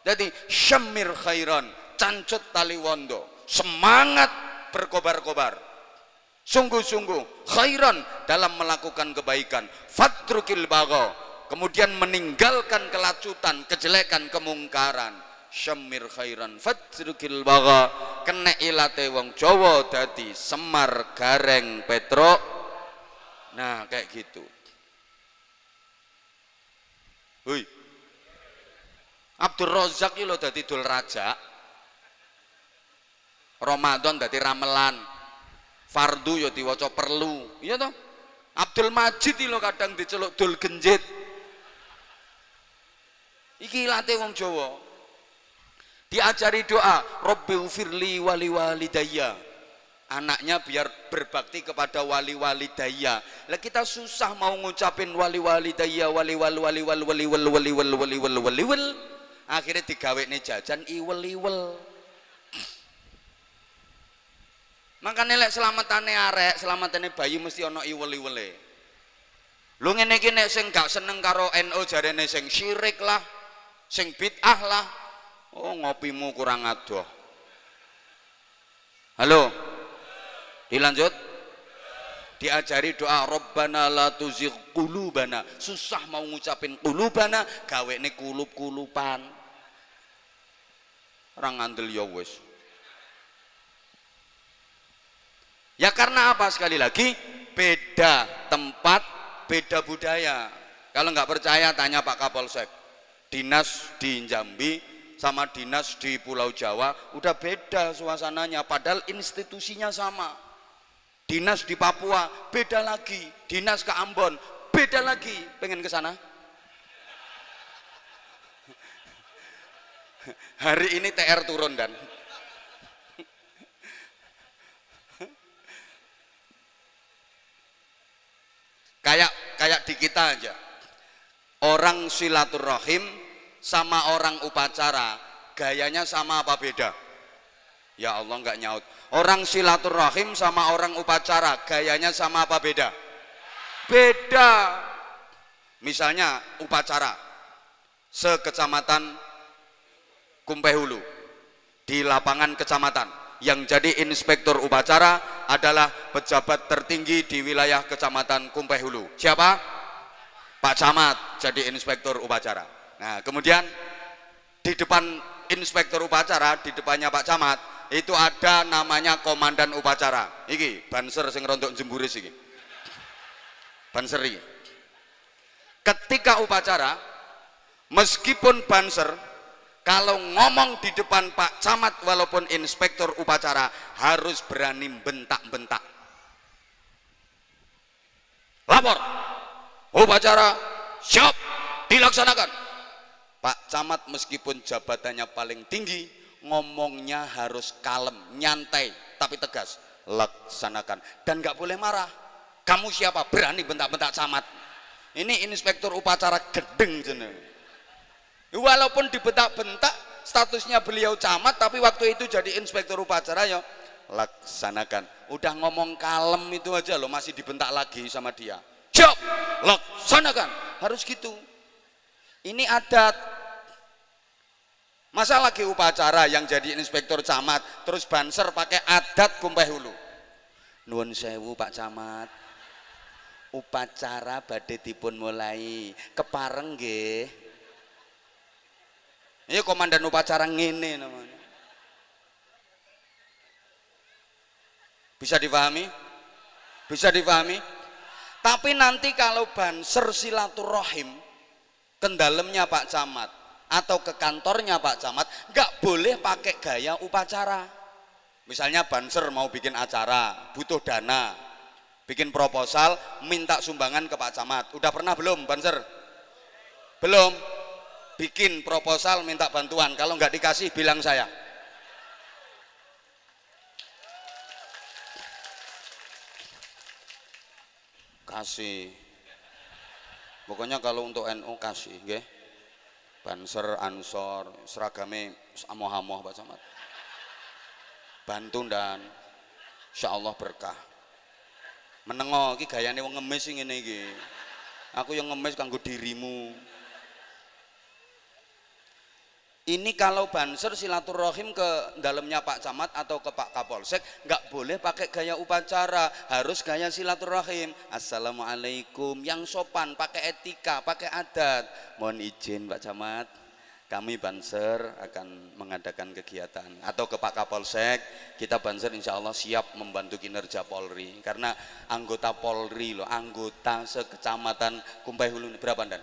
Jadi syamir khairan, cancut tali wondo, semangat berkobar-kobar, sungguh-sungguh khairan dalam melakukan kebaikan, fadrukil bagha, kemudian meninggalkan kelacutan, kejelekan, kemungkaran. Syamir khairan fadrukil bagha, kena ilate wong Jawa dadi Semar Gareng Petruk. Nah kayak gitu. Hui, Abdul Razak iki lho dadi Dul Raja. Ramadan dadi ramelan, fardu ya diwaca perlu, iya toh? Abdul Majid iki lho kadang diceluk Dul Genjit. Iki ilate wong Jawa. Diajari doa, Rabbi ufirli wali walidayya. Anaknya biar berbakti kepada wali walidayya. Lah kita susah mau ngucapin wali walidayya, wali wal wali wal wali wal wali wal wali wal wali wal. Akhirnya digawekne jajan iwel-iwel. Makanya lek selamatane arek, selamatane bayi mesti ana iwel-iwele. Lu ngene iki nek sing gak seneng karo NU jarene sing syirik lah, sing bid'ah lah. Oh, ngopimu kurang adoh. Halo. Dilanjut. Diajari doa Rabbana la tuzigh qulubana. Susah mau ngucapin qulubana, gawekne kulub-kulupan. Ora ngandel ya wis. Ya karena apa, sekali lagi beda tempat, beda budaya. Kalau nggak percaya tanya Pak Kapolsek. Dinas di Jambi sama dinas di Pulau Jawa udah beda suasananya, padahal institusinya sama. Dinas di Papua beda lagi, dinas ke Ambon beda lagi. Pengen ke sana? Hari ini TR turun dan kayak di kita aja, orang silaturahim sama orang upacara gayanya sama apa beda? Ya Allah nggak nyaut. Orang silaturahim sama orang upacara gayanya sama apa beda? Beda. Misalnya upacara sekecamatan Kumpehulu, di lapangan kecamatan yang jadi inspektur upacara adalah pejabat tertinggi di wilayah kecamatan Kumpehulu. Siapa? Pak Camat jadi inspektur upacara. Nah kemudian di depan inspektur upacara, di depannya Pak Camat itu ada namanya komandan upacara. Iki banser sing rontok jemburis iki. Banser iki. Ketika upacara, meskipun banser, kalau ngomong di depan Pak Camat walaupun inspektur upacara harus berani bentak-bentak. Lapor. Upacara siap dilaksanakan. Pak Camat meskipun jabatannya paling tinggi, ngomongnya harus kalem, nyantai, tapi tegas. Laksanakan. Dan nggak boleh marah. Kamu siapa? Berani bentak-bentak camat. Ini inspektur upacara gedeng jeneng. Walaupun dibentak-bentak, statusnya beliau camat, tapi waktu itu jadi inspektur upacara ya laksanakan. Udah ngomong kalem itu aja loh, masih dibentak lagi sama dia. Siap, laksanakan. Harus gitu. Ini adat. Masa lagi upacara yang jadi inspektur camat terus banser pakai adat Kumpehulu. Nuwun sewu Pak Camat. Upacara badhe dipun mulai. Kepareng nggih. Ini komandan upacara ngene namanya. Bisa dipahami? Bisa dipahami? Tapi nanti kalau banser silaturahim ke dalamnya Pak Camat atau ke kantornya Pak Camat, nggak boleh pakai gaya upacara. Misalnya Banser mau bikin acara, butuh dana, bikin proposal, minta sumbangan ke Pak Camat. Udah pernah belum Banser? Belum? Bikin proposal minta bantuan, kalau nggak dikasih bilang saya. Kasih. Pokoknya kalau untuk NU kasih, nggih. Banser, Ansor, seragame amoh-amoh Pak Camat. Bantu dan insyaallah berkah. Menengo iki gayane wong ngemis sing ngene iki. Aku yang ngemis kanggo dirimu. Ini kalau Banser silaturahim ke dalamnya Pak Camat atau ke Pak Kapolsek nggak boleh pakai gaya upacara, harus gaya silaturahim. Assalamualaikum, yang sopan, pakai etika, pakai adat. Mohon izin Pak Camat, kami Banser akan mengadakan kegiatan, atau ke Pak Kapolsek, kita Banser insya Allah siap membantu kinerja Polri, karena anggota Polri loh, anggota sekecamatan Kumpai Hulu berapa dan?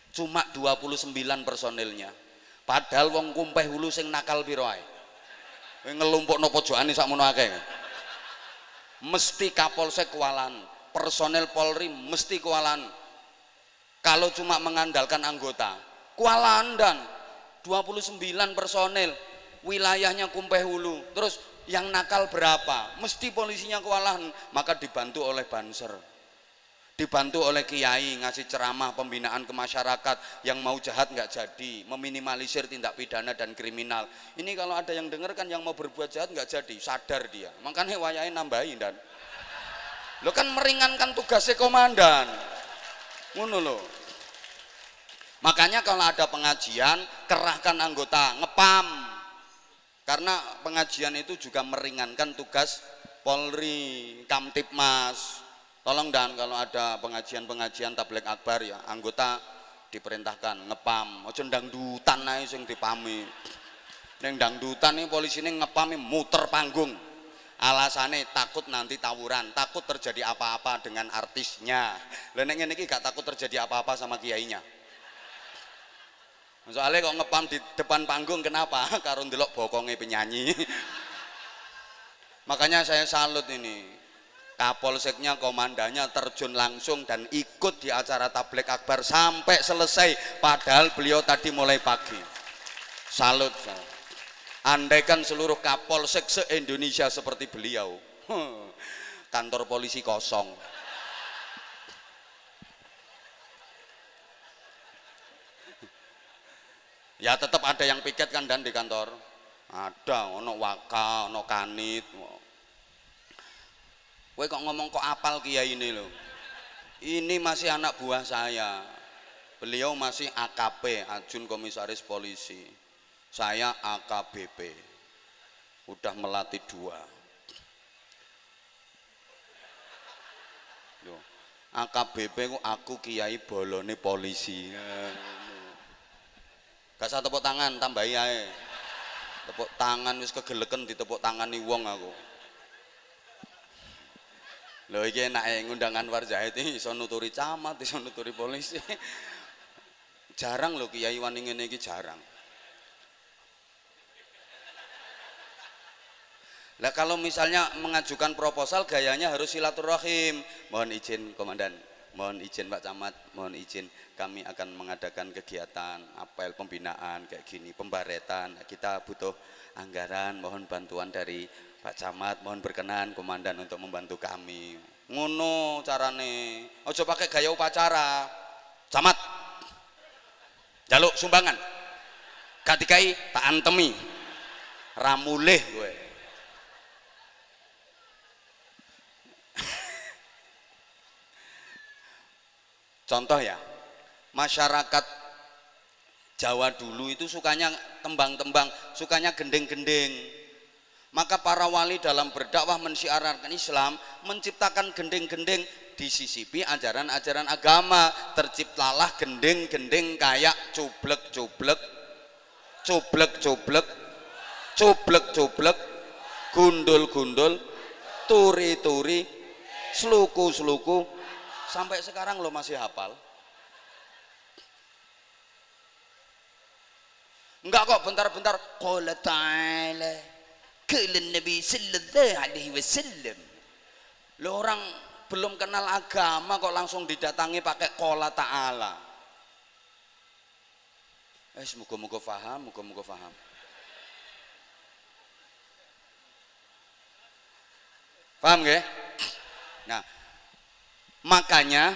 Cuma 29 personilnya. Padahal wong Kumpai Hulu sing nakal piro ae. Ngelumpukno pojokane sakmono akeh. Mesti Kapolsek kualan, personel Polri mesti kualan. Kalau cuma mengandalkan anggota, kualan dan 29 personel wilayahnya Kumpai Hulu. Terus yang nakal berapa? Mesti polisinya kualan, maka dibantu oleh Banser. Dibantu oleh kiai ngasih ceramah pembinaan ke masyarakat, yang mau jahat nggak jadi, meminimalisir tindak pidana dan kriminal. Ini kalau ada yang dengar kan yang mau berbuat jahat nggak jadi, sadar dia, makanya wayahe nambahin dan lo kan meringankan tugasnya komandan ngono lo. Makanya kalau ada pengajian kerahkan anggota ngepam, karena pengajian itu juga meringankan tugas Polri, Kamtipmas. Tolong dan kalau ada pengajian tabligh akbar ya anggota diperintahkan ngepam, aja dangdutan ae sing dipami. Ning dangdutan iki polisine ngepami muter panggung. Alasane takut nanti tawuran, takut terjadi apa-apa dengan artisnya. Lah nek ngene iki gak takut terjadi apa-apa sama kiainya. Soalnya kok ngepam di depan panggung kenapa? Karo ndelok bokonge penyanyi. Makanya saya salut ini. Kapolseknya, komandannya terjun langsung dan ikut di acara tabligh akbar sampai selesai, padahal beliau tadi mulai pagi. Salut. Andaikan seluruh Kapolsek se-Indonesia seperti beliau, kantor polisi kosong. Ya tetap ada yang piket kan dan di kantor. Ada, ono waka, ono kanit. Kowe kok ngomong kok apal kiai ini loh. Ini masih anak buah saya. Beliau masih AKP, Ajun Komisaris Polisi. Saya AKBP. Udah melatih 2. Loh, AKBP aku kiai bolone polisi. Gak usah tepuk tangan, tambahi ae. Tepuk tangan wis kegeleken ditepuk tangani wong aku. Lho iki enake ngundang Anwar Zahid iso nuturi camat, iso nuturi polisi. Jarang lho kiai wani ngene iki, jarang. Lah kalau misalnya mengajukan proposal gayanya harus silaturahim. Mohon izin komandan, mohon izin Pak Camat, mohon izin kami akan mengadakan kegiatan apel pembinaan kayak gini, pembaretan. Kita butuh anggaran, mohon bantuan dari Pak Camat, mohon berkenan komandan untuk membantu kami. Ngono carane. Ojo pakai gaya upacara. Camat, jaluk sumbangan. Gak dikai tak antemi. Ramulih gue. Contoh ya, masyarakat Jawa dulu itu sukanya tembang-tembang, sukanya gending-gending. Maka para wali dalam berdakwah mensyiarkan Islam menciptakan gending-gending, disisipi ajaran-ajaran agama. Terciptalah gending-gending kayak cublek-cublek, cublek-cublek, cublek-cublek, gundul-gundul, turi-turi, seluku-seluku. Sampai sekarang lo masih hafal. Enggak kok, bentar-bentar qala ta'ala qala Nabi sallallahu alaihi wasallam. Lo orang belum kenal agama kok langsung didatangi pakai qala ta'ala. Muga-muga paham, muga-muga paham. Paham nggih? Nah, makanya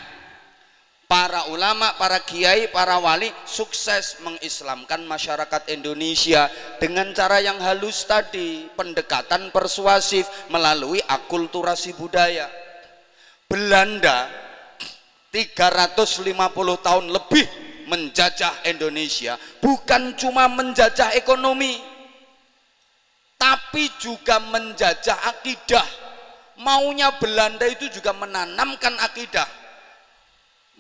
para ulama, para kiai, para wali sukses mengislamkan masyarakat Indonesia dengan cara yang halus tadi, pendekatan persuasif melalui akulturasi budaya. Belanda 350 tahun lebih menjajah Indonesia, bukan cuma menjajah ekonomi, tapi juga menjajah akidah. Maunya Belanda itu juga menanamkan akidah,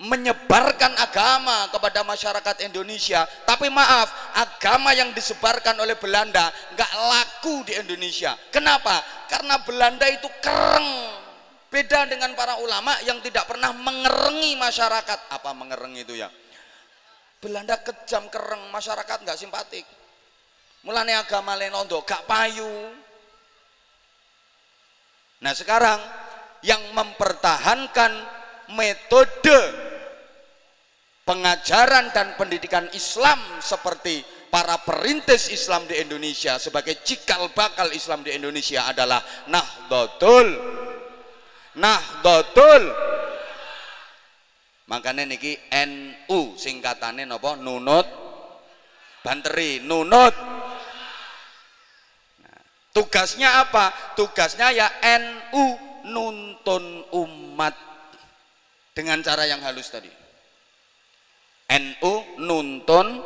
menyebarkan agama kepada masyarakat Indonesia. Tapi maaf, agama yang disebarkan oleh Belanda nggak laku di Indonesia. Kenapa? Karena Belanda itu kereng. Beda dengan para ulama yang tidak pernah mengerengi masyarakat. Apa mengerengi itu ya? Belanda kejam, kereng, masyarakat nggak simpatik. Mulane agama lenondo gak payu. Nah sekarang yang mempertahankan metode pengajaran dan pendidikan Islam seperti para perintis Islam di Indonesia sebagai cikal bakal Islam di Indonesia adalah Nahdlatul. Makanya niki NU singkatannya napa? Nunut Banteri, nunut. Tugasnya apa? Tugasnya ya NU, nuntun umat dengan cara yang halus tadi. NU nuntun,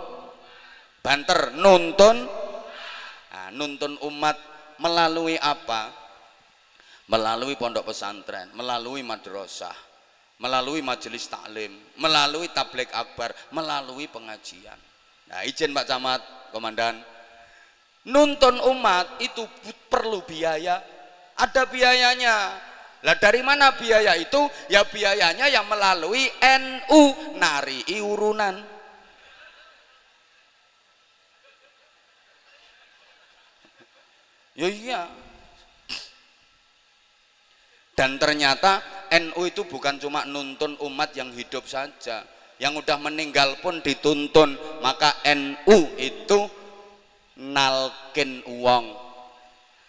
banter nuntun, nah, nuntun umat melalui apa? Melalui pondok pesantren, melalui madrasah, melalui majelis taklim, melalui tabligh akbar, melalui pengajian. Nah, izin Pak Camat, Komandan. Nuntun umat itu perlu biaya, ada biayanya. Lah dari mana biaya itu? Ya biayanya yang melalui NU, nari iurunan. Ya iya. Dan ternyata NU itu bukan cuma nuntun umat yang hidup saja, yang udah meninggal pun dituntun. Maka NU itu nalkin uang,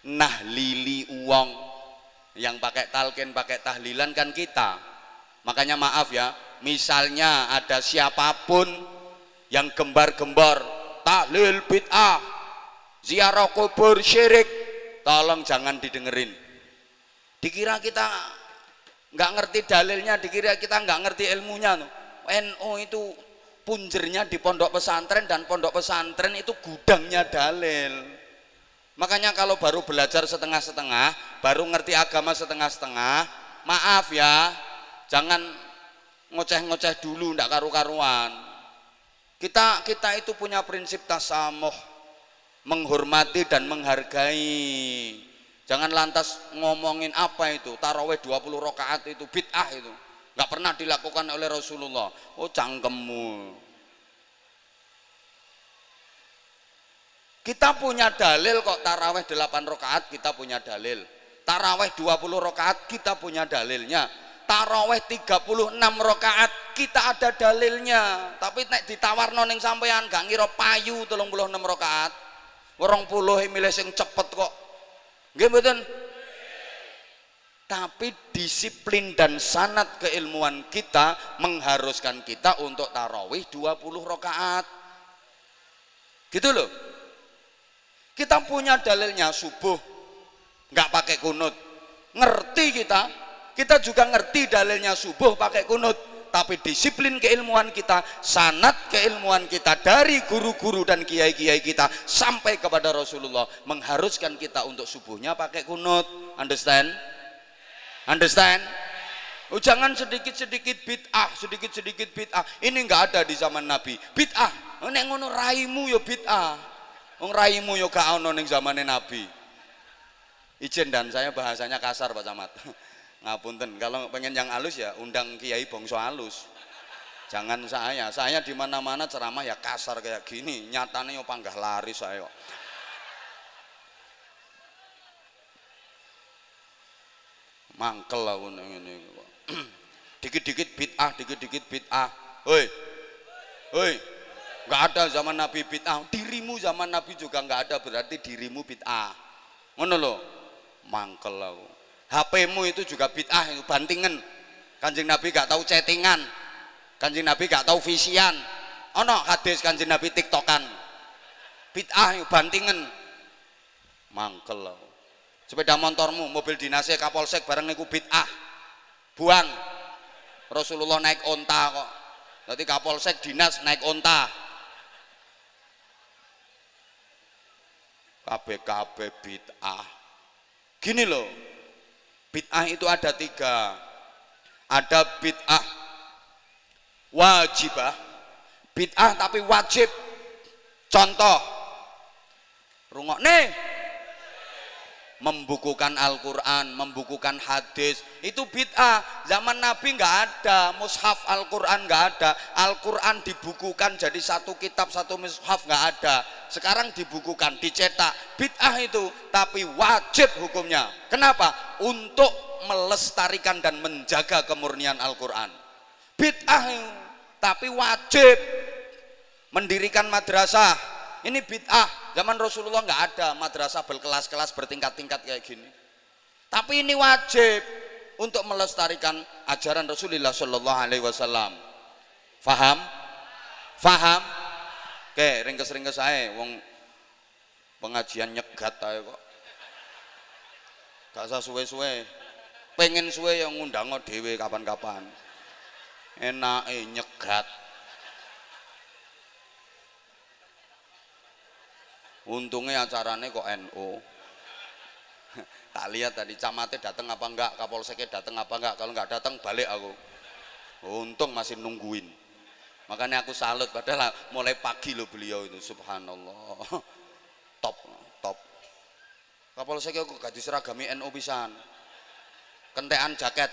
nahlili uang. Yang pakai talkin, pakai tahlilan kan kita. Makanya maaf ya, misalnya ada siapapun yang gembar-gembar tahlil bid'ah, ziarah kubur syirik, tolong jangan didengerin. Dikira kita nggak ngerti dalilnya, dikira kita nggak ngerti ilmunya. NU itu punjernya di pondok pesantren, dan pondok pesantren itu gudangnya dalil. Makanya kalau baru belajar setengah-setengah, baru ngerti agama setengah-setengah, maaf ya, jangan ngoceh-ngoceh dulu, ndak karu-karuan. Kita itu punya prinsip tasamuh, menghormati dan menghargai. Jangan lantas ngomongin apa itu tarawih 20 rakaat itu bid'ah, itu nggak pernah dilakukan oleh Rasulullah. Oh cangkemmu. Kita punya dalil kok, tarawih 8 rakaat kita punya dalil, tarawih 20 rakaat kita punya dalilnya, tarawih 36 rakaat kita ada dalilnya. Tapi nek ditawarno ning sampean gak ngira payu 36 rakaat, 20 milih sing cepet kok. Nggih mboten? Tapi disiplin dan sanad keilmuan kita mengharuskan kita untuk tarawih 20 rakaat. Gitu loh. Kita punya dalilnya subuh nggak pakai kunut. Ngerti kita juga ngerti dalilnya subuh pakai kunut. Tapi disiplin keilmuan kita, sanad keilmuan kita dari guru-guru dan kiai-kiai kita sampai kepada Rasulullah mengharuskan kita untuk subuhnya pakai kunut. Understand? Oh, jangan sedikit-sedikit bid'ah, sedikit-sedikit bid'ah. Ini nggak ada di zaman Nabi. Bid'ah, nek ngono raimu ya bid'ah. Wong raimu ya gak ono ning zamane Nabi. Izin dan saya bahasanya kasar Pak Camat. Ngapunten, kalau pengen yang halus ya undang kiai bangsa halus. Jangan saya di mana-mana ceramah ya kasar kayak gini, nyatane yo panggah laris saya. Mangkel aku ngene iki kok. Dikit-dikit bid'ah, dikit-dikit bid'ah. Hoi. Hoi. Enggak ada zaman Nabi bid'ah. Dirimu zaman Nabi juga enggak ada, berarti dirimu bid'ah. Ngono lho. Mangkel aku. HP-mu itu juga bid'ah, itu bantingan. Kanjeng Nabi gak tahu chattingan. Kanjeng Nabi gak tahu visian. Ono hadis Kanjeng Nabi tiktokan. Bid'ah itu bantingan. Mangkel aku. Sepeda motormu, mobil dinasnya Kapolsek bareng niku bid'ah. Buang. Rasulullah naik onta kok. Berarti Kapolsek dinas naik onta. Kabeh bid'ah. Gini loh, bid'ah itu ada 3. Ada bid'ah wajibah, bid'ah tapi wajib. Contoh, rungokne, membukukan Al-Quran, membukukan hadis, itu bid'ah. Zaman Nabi nggak ada mushaf Al-Quran, nggak ada. Al-Quran dibukukan jadi satu kitab, satu mushaf, nggak ada. Sekarang dibukukan, dicetak. Bid'ah itu, tapi wajib hukumnya. Kenapa? Untuk melestarikan dan menjaga kemurnian Al-Quran. Bid'ah itu, tapi wajib. Mendirikan madrasah, ini bid'ah. Zaman Rasulullah nggak ada madrasah berkelas-kelas bertingkat-tingkat kayak gini. Tapi ini wajib untuk melestarikan ajaran Rasulullah Shallallahu Alaihi Wasallam. Faham? Faham? Oke, ringkes-ringkes saya, wong pengajian nyegat aja kok. Gak usah suwe-suwe. Pengen suwe yang ngundang dhewe kapan-kapan. Enake nyegat. Untungnya acaranya kok NU. Tak lihat tadi camatnya datang apa enggak, Kapolseknya datang apa enggak. Kalau enggak datang balik aku. Untung masih nungguin. Makanya aku salut, padahal mulai pagi loh beliau itu, subhanallah. Top. Kapolseknya aku gak diseragami NU pisan. Kentekan jaket.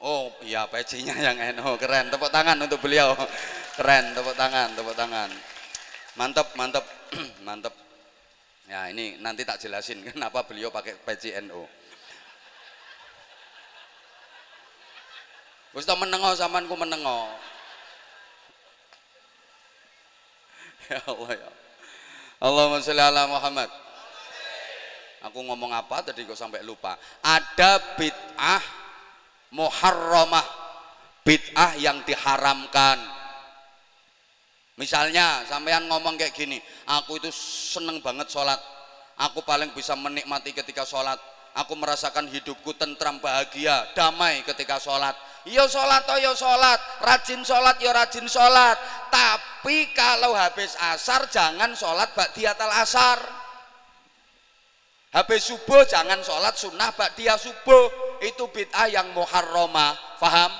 Oh iya, pecinya yang NU, keren. Tepuk tangan untuk beliau. Keren, tepuk tangan. Mantap. Mantap. Ya, ini nanti tak jelasin kenapa beliau pakai peci NU. Wis tak menengo sampeanku menengo. Ya Allah ya. Allahumma sholli ala Muhammad. Aku ngomong apa tadi kok sampai lupa. Ada bid'ah muharramah. Bid'ah yang diharamkan. Misalnya sampean ngomong kayak gini, aku itu seneng banget sholat, aku paling bisa menikmati ketika sholat, aku merasakan hidupku tentram, bahagia, damai ketika sholat. Yo sholat, rajin sholat, yo rajin sholat. Tapi kalau habis asar jangan sholat ba'diyatal asar. Habis subuh jangan sholat sunnah ba'diyah subuh. Itu bid'ah yang muharramah. Faham?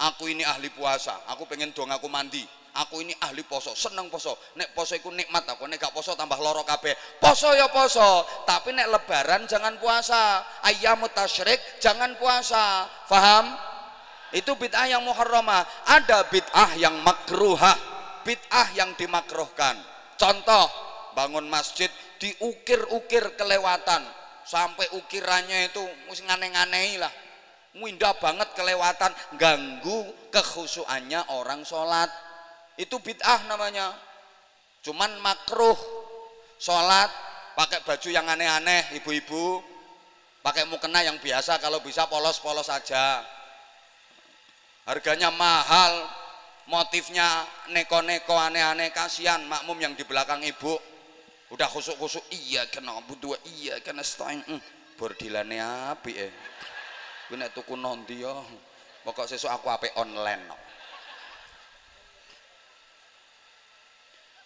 Aku ini ahli puasa, aku pengen dong aku mandi. Aku ini ahli poso, seneng poso. Nek poso iku nikmat aku, nek gak poso tambah loro kabeh. Poso ya poso, tapi nek lebaran jangan puasa. Ayyamut tasyrik jangan puasa. Faham? Itu bid'ah yang muharramah. Ada bid'ah yang makruhah, bid'ah yang dimakruhkan. Contoh, bangun masjid diukir-ukir kelewatan, sampai ukirannya itu mesti ngane-nganehi lah. Indah banget kelewatan, ganggu kekhusyuannya orang sholat. Itu bid'ah namanya. Cuman makruh. Sholat pakai baju yang aneh-aneh, ibu-ibu pakai mukena yang biasa, kalau bisa polos-polos saja. Harganya mahal, motifnya neko-neko aneh-aneh, kasihan makmum yang di belakang ibu. Udah khusuk-khusuk, iya kena butuh, iya kena stain. Bordilane api gue nek tuku nanti yo. Pokok sesuk aku ape online no.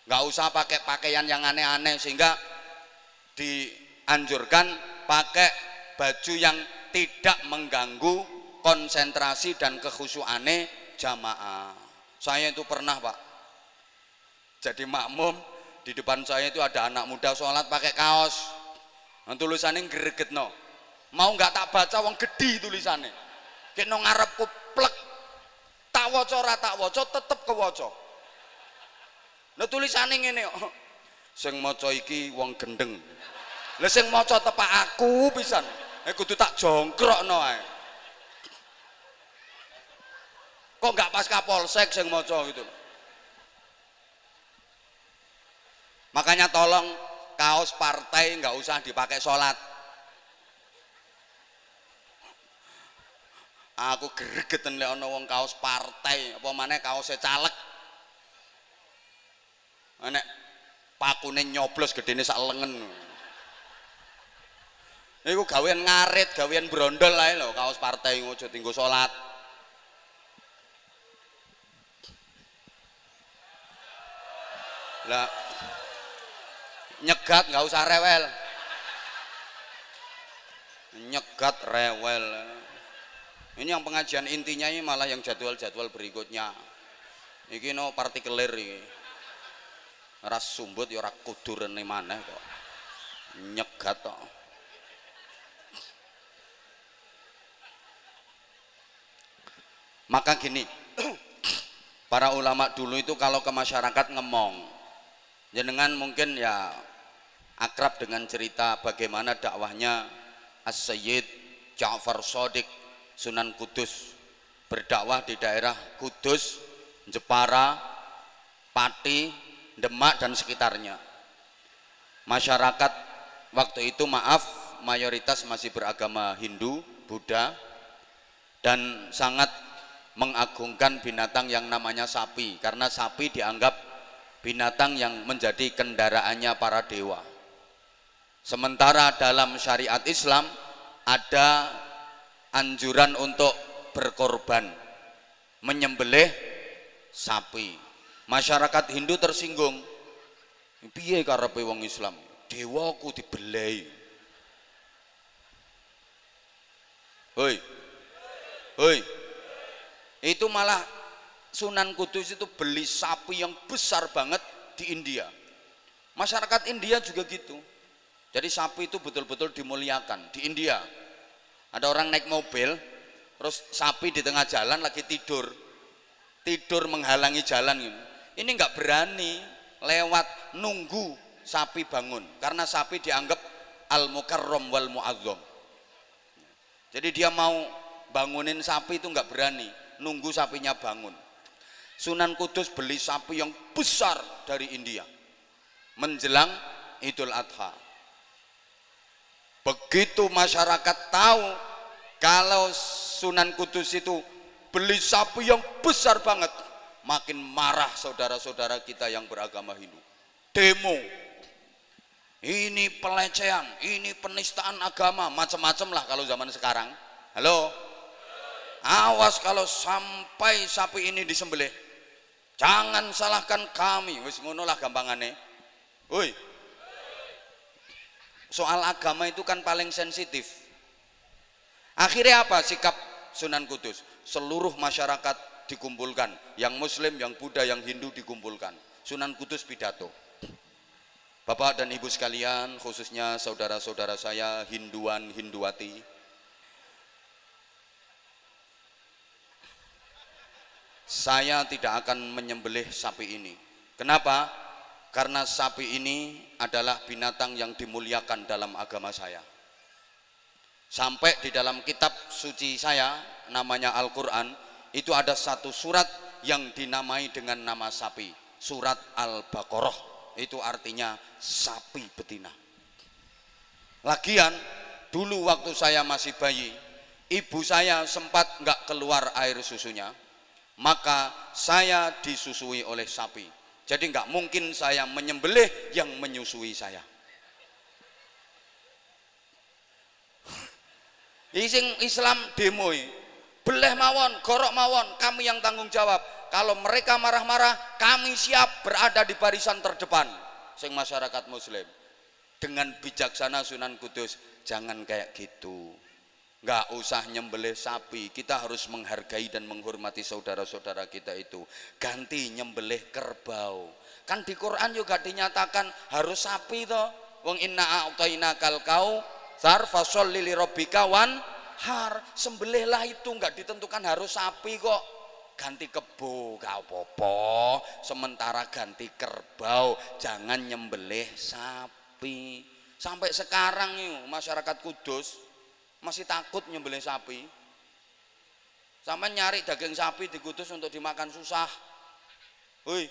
Nggak usah pakai pakaian yang aneh-aneh, sehingga dianjurkan pakai baju yang tidak mengganggu konsentrasi dan kekhusyuane jamaah. Saya itu pernah Pak, jadi makmum, di depan saya itu ada anak muda sholat pakai kaos, tulisannya greget no, mau nggak tak baca wong gede tulisannya, kena ngarepku plek, tak waca ora tak waca tetep kewaca. Nah tulisannya ngene, sing maca iki wong gendeng. Lah sing maca tepak aku pisan. Kudu tak jongkrokno ae. Kok enggak pas Kapolsek sing maca gitu. Makanya tolong kaos partai enggak usah dipakai sholat. Aku gregeten lek ana wong kaos partai apa maneh kaose caleg. Nek pakune nyoblos gedene sak lengen. Iku gawean ngarit, gawean brondol ae lho kaos partai aja dienggo salat. Lah nyegat nggak usah rewel. Nyegat rewel. Ini yang pengajian intinya ini malah yang jadwal-jadwal berikutnya. Iki no partikelir iki. Ras sumbut ya ora kudurene maneh kok. Nyegat kok. Maka gini, para ulama dulu itu kalau ke masyarakat ngemong. Jenengan mungkin ya akrab dengan cerita bagaimana dakwahnya As-Sayyid Ja'far Shadiq Sunan Kudus berdakwah di daerah Kudus, Jepara, Pati, Demak dan sekitarnya. Masyarakat waktu itu mayoritas masih beragama Hindu, Buddha dan sangat mengagungkan binatang yang namanya sapi karena sapi dianggap binatang yang menjadi kendaraannya para dewa. Sementara dalam syariat Islam ada anjuran untuk berkorban, menyembelih sapi. Masyarakat Hindu tersinggung. Piye karepe wong Islam? Dewaku dibelai. Hoi. Hoi. Itu malah Sunan Kudus itu beli sapi yang besar banget di India. Masyarakat India juga gitu. Jadi sapi itu betul-betul dimuliakan di India. Ada orang naik mobil, terus sapi di tengah jalan lagi tidur menghalangi jalan gitu. Ini nggak berani lewat, nunggu sapi bangun karena sapi dianggap al-mukarram wal mu'azzam. Jadi dia mau bangunin sapi itu nggak berani, nunggu sapinya bangun. Sunan Kudus beli sapi yang besar dari India menjelang Idul Adha. Begitu masyarakat tahu kalau Sunan Kudus itu beli sapi yang besar banget, makin marah saudara-saudara kita yang beragama Hindu. Demo. Ini pelecehan, ini penistaan agama, macam-macam lah kalau zaman sekarang. Halo? Awas kalau sampai sapi ini disembelih. Jangan salahkan kami. Wis ngono lah gampangane. Woi. Soal agama itu kan paling sensitif. Akhirnya apa sikap Sunan Kudus? Seluruh masyarakat dikumpulkan, yang Muslim, yang Buddha, yang Hindu dikumpulkan. Sunan Kudus pidato. Bapak dan Ibu sekalian, khususnya saudara-saudara saya Hinduan, Hinduati, saya tidak akan menyembelih sapi ini. Kenapa? Karena sapi ini adalah binatang yang dimuliakan dalam agama saya. Sampai di dalam kitab suci saya, namanya Al-Quran, itu ada satu surat yang dinamai dengan nama sapi. Surat Al-Baqarah, itu artinya sapi betina. Lagian, dulu waktu saya masih bayi, ibu saya sempat nggak keluar air susunya, maka saya disusui oleh sapi. Jadi nggak mungkin saya menyembelih yang menyusui saya. Ising Islam demoi, beleh mawon, gorok mawon, kami yang tanggung jawab. Kalau mereka marah-marah, kami siap berada di barisan terdepan. Sing masyarakat Muslim. Dengan bijaksana Sunan Kudus, jangan kayak gitu. Nggak usah nyembelih sapi, kita harus menghargai dan menghormati saudara-saudara kita itu. Ganti nyembelih kerbau. Kan di Quran juga dinyatakan harus sapi toh. Wong inna a'tainakal kautsar fasholli lirabbika wanhar. Sembelihlah itu, nggak ditentukan harus sapi kok. Ganti kebo gak apa-apa, sementara ganti kerbau, jangan nyembelih sapi. Sampai sekarang nih masyarakat Kudus masih takut nyembelih sapi. Sampai nyari daging sapi di Kudus untuk dimakan susah. Woi,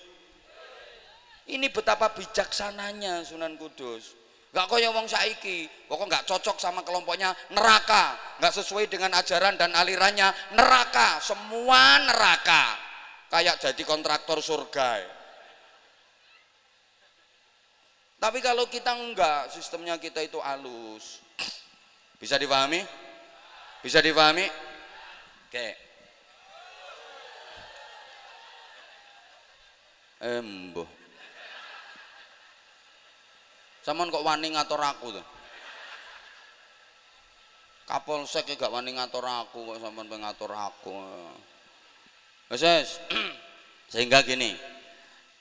ini betapa bijaksananya Sunan Kudus. Gak kaya wong saiki, pokok gak cocok sama kelompoknya neraka, gak sesuai dengan ajaran dan alirannya neraka, semua neraka, kayak jadi kontraktor surga. Tapi kalau kita enggak, sistemnya kita itu halus. Bisa dipahami? Bisa dipahami? Oke. Embuh. Sampeyan kok wani ngatur aku tuh. Kapolsek gak wani ngatur aku kok sampeyan ngatur aku. Wes. Sehingga gini,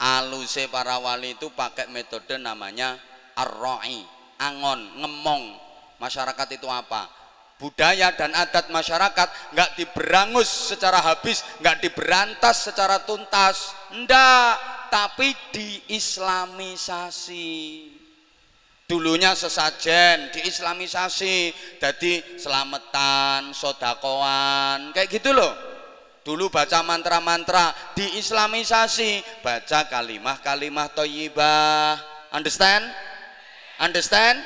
aluse para wali itu pakai metode namanya ar-ra'i, angon, ngemong. Masyarakat itu apa? Budaya dan adat masyarakat nggak diberangus secara habis, nggak diberantas secara tuntas, ndak, tapi diislamisasi. Dulunya sesajen, diislamisasi, jadi selamatan, sodakoan, kayak gitu loh. Dulu baca mantra-mantra, diislamisasi, baca kalimah-kalimah thayyibah. Understand? Understand?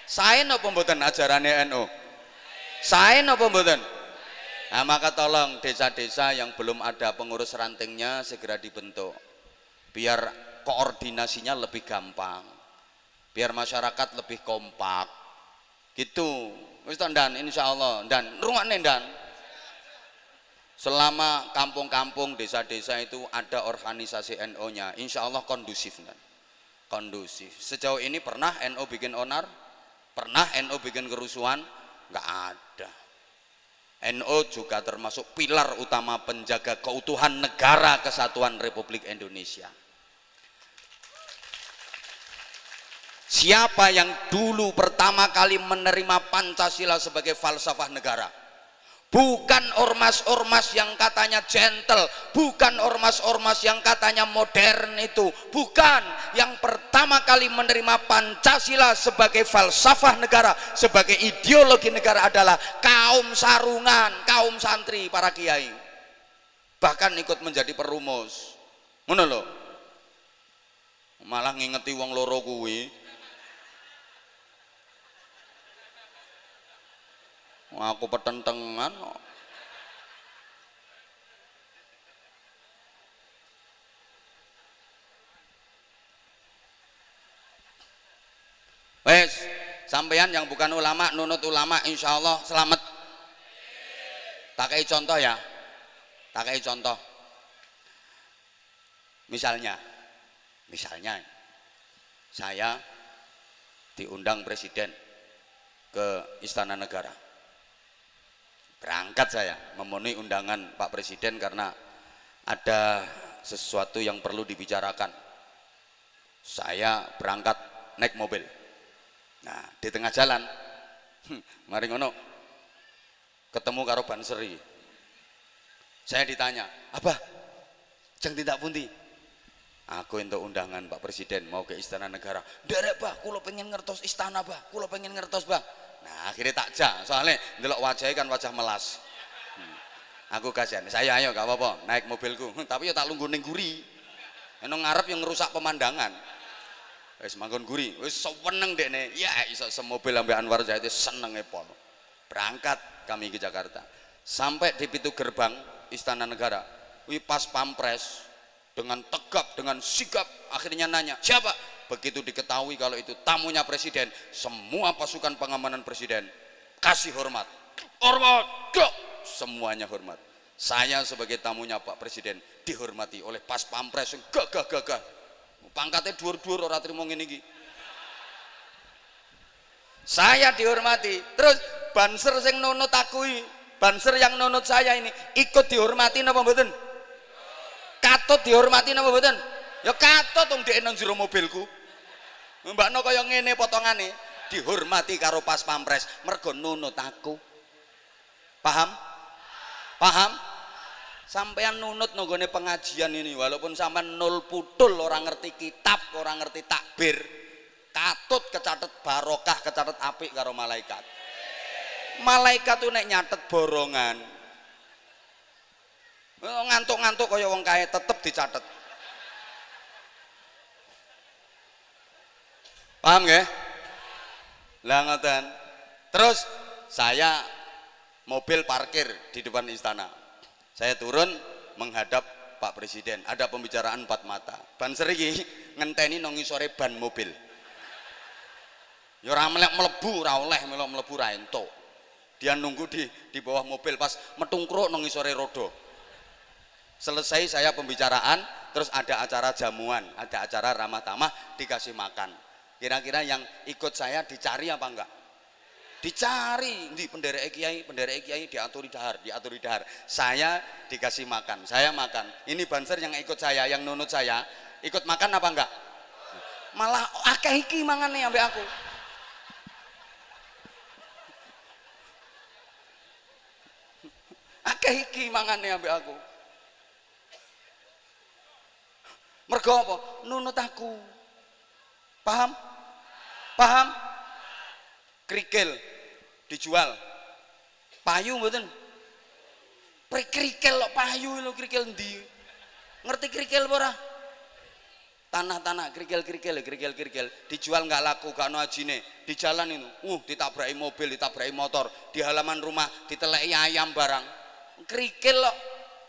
Saya napa mboten ajarannya NU? Saya napa mboten? Nah, maka tolong desa-desa yang belum ada pengurus rantingnya segera dibentuk. Biar koordinasinya lebih gampang. Biar masyarakat lebih kompak gitu. Wis dan insyaallah dan rungokne dan selama kampung-kampung desa-desa itu ada organisasi NU-nya insyaallah kondusif dan kondusif. Sejauh ini pernah NU bikin onar? Pernah NU bikin kerusuhan? Enggak ada. NU juga termasuk pilar utama penjaga keutuhan negara kesatuan Republik Indonesia. Siapa yang dulu pertama kali menerima Pancasila sebagai falsafah negara? Bukan ormas-ormas yang katanya gentle, bukan ormas-ormas yang katanya modern itu, bukan. Yang pertama kali menerima Pancasila sebagai falsafah negara, sebagai ideologi negara adalah kaum sarungan, kaum santri, para kiai. Bahkan ikut menjadi perumus. Ngono lho. Malah ngingeti wong loro kuwi. Aku petentengan kok. Wes, sampeyan yang bukan ulama nunut ulama insya Allah selamat. Tak kayak contoh ya, tak kayak contoh. Misalnya saya diundang presiden ke Istana Negara. Berangkat saya memenuhi undangan Pak Presiden karena ada sesuatu yang perlu dibicarakan. Saya berangkat naik mobil. Nah, di tengah jalan mari ngono ketemu karo Banseri. Saya ditanya, "Abah, jeng tidak pundi?" Aku untuk undangan Pak Presiden mau ke Istana Negara. "Nderek, Bah, kula pengen ngertos istana, Bah. Kula pengen ngertos, Bah." Nah, akhirnya takjak, soalnya ndelok wajahnya kan wajah melas. Aku kasihan, saya ayo gak apa-apa naik mobilku, tapi ya tak lungguh ning guri. Enong ngarep yang ngerusak pemandangan. Wis manggon guri, wis seneng dekne. Ya iso semobil ambek Anwar Zaidi senenge pol. Berangkat kami ke Jakarta. Sampai di pintu gerbang Istana Negara. Wih pas pampres dengan tegap, dengan sigap akhirnya nanya, "Siapa?" Begitu diketahui kalau itu tamunya presiden, semua pasukan pengamanan presiden kasih hormat. Hormat, semuanya hormat. Saya sebagai tamunya Pak Presiden dihormati oleh pas pampres gagah. Pangkatnya dhuwur-dhuwur ora trimo ngene iki. Saya dihormati. Terus banser sing nunut aku iki, banser yang nunut saya ini ikut dihormati napa mboten? Katut dihormati napa mboten? Ya katut wong dhek nang jero mobilku. Mbakno kaya ngene potongane, dihormati karo pas pampres mergo nunut aku. Paham? Paham? Sampeyan nunut nggone pengajian ini walaupun sampean nol putul, orang ngerti kitab, orang ngerti takbir, katut kecatet barokah, kecatet apik karo malaikat. Malaikat tuh nek nyatet borongan, ngantuk-ngantuk kaya wong kae tetep dicatet. Paham nggih? Lah ngoten. Terus saya mobil parkir di depan istana. Saya turun menghadap Pak Presiden. Ada pembicaraan empat mata. Banser iki ngenteni nang ngisore ban mobil. Ya ora melek mlebu, ora oleh melok mlebu ra entuk. Dia nunggu di bawah mobil pas metungkruk nang ngisore roda. Selesai saya pembicaraan, terus ada acara jamuan, ada acara ramah tamah, dikasih makan. Kira-kira yang ikut saya dicari apa enggak? Dicari, di penderek kiai diaturi dahar. Saya dikasih makan, saya makan. Ini banser yang ikut saya, yang nunut saya, ikut makan apa enggak? Malah akeh iki mangane ambek aku. Akeh iki mangane ambek aku. Mergo apa? Nunut aku. Paham? Paham? Krikil dijual. Payu mboten? Krikil kok payu lho, krikil ndi? Ngerti krikil apa ora? Tanah-tanah krikil dijual nggak laku, gak ono ajine. Di jalan itu, ditabraki mobil, ditabraki motor, di halaman rumah diteleki ayam barang. Krikil kok.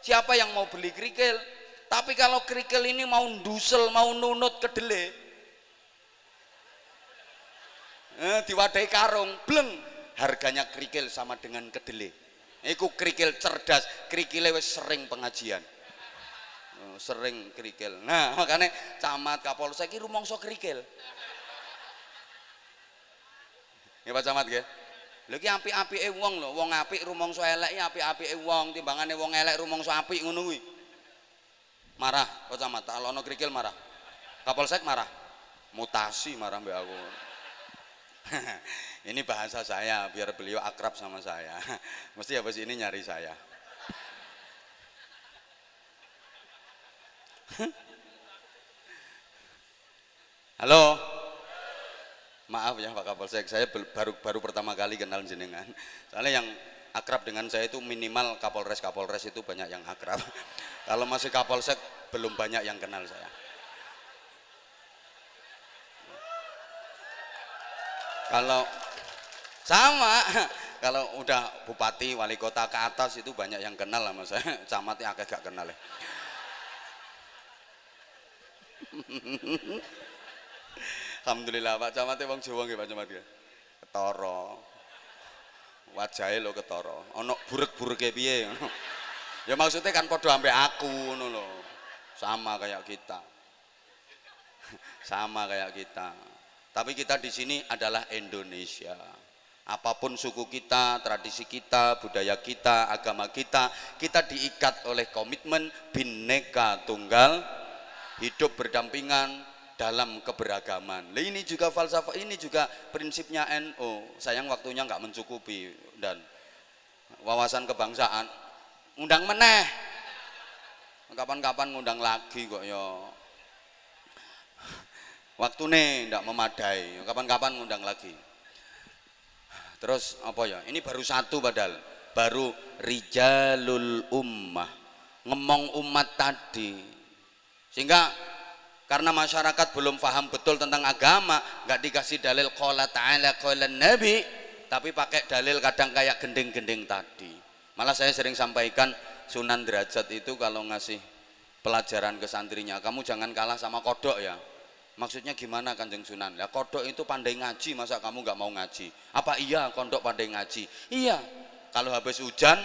Siapa yang mau beli krikil? Tapi kalau kerikil ini mau ndusel, mau nunut kedele, diwadahi karung, bleng, harganya kerikil sama dengan kedele. Iku kerikil cerdas, kerikilnya wis sering pengajian, sering kerikil. Nah makanya camat Kapolsek iki rumangsa kerikil. Ya Pak Camat ya. Lha iki apik-apike wong lho, wong apik rumangsa elek ya apik-apike wong, timbangane wong elek rumangsa apik ngono kuwi. Marah Pak Camat, kalau ono kerikil marah. Kapolsek marah. Mutasi marah mbak aku. Ini bahasa saya biar beliau akrab sama saya. Mesti habis ini nyari saya. Halo. Maaf ya Pak Kapolsek, saya baru pertama kali kenal jenengan. Soalnya yang akrab dengan saya itu minimal Kapolres itu banyak yang akrab. Kalau masih Kapolsek belum banyak yang kenal saya. Kalau sama, kalau udah bupati, wali kota ke atas itu banyak yang kenal sama saya. Camatnya agak gak kenal ya. Alhamdulillah Pak Camatnya wong Jawa nggih Pak Camat ya. Ketara. Wajahe lho ketara. Ana burek-bureke piye ngono. Ya maksudnya kan padha ambek aku ngono lho. Sama kayak kita. Sama kayak kita. Tapi kita di sini adalah Indonesia. Apapun suku kita, tradisi kita, budaya kita, agama kita diikat oleh komitmen Bhinneka Tunggal, hidup berdampingan dalam keberagaman. Nah, ini juga falsafah, ini juga prinsipnya NU. Sayang waktunya nggak mencukupi dan wawasan kebangsaan. Undang meneh, kapan-kapan ngundang lagi kok ya. Waktu nih ndak memadai, kapan-kapan ngundang lagi. Terus apa ya? Ini baru satu padahal, baru rijalul ummah, ngomong umat tadi. Sehingga karena masyarakat belum paham betul tentang agama, nggak dikasih dalil qala ta'ala qala nabi, tapi pakai dalil kadang kayak gending-gending tadi. Malah saya sering sampaikan Sunan Derajat itu kalau ngasih pelajaran ke santrinya, kamu jangan kalah sama kodok ya. Maksudnya gimana Kanjeng Sunan? Ya kodok itu pandai ngaji, masa kamu nggak mau ngaji? Apa iya kodok pandai ngaji? Iya. Kalau habis hujan,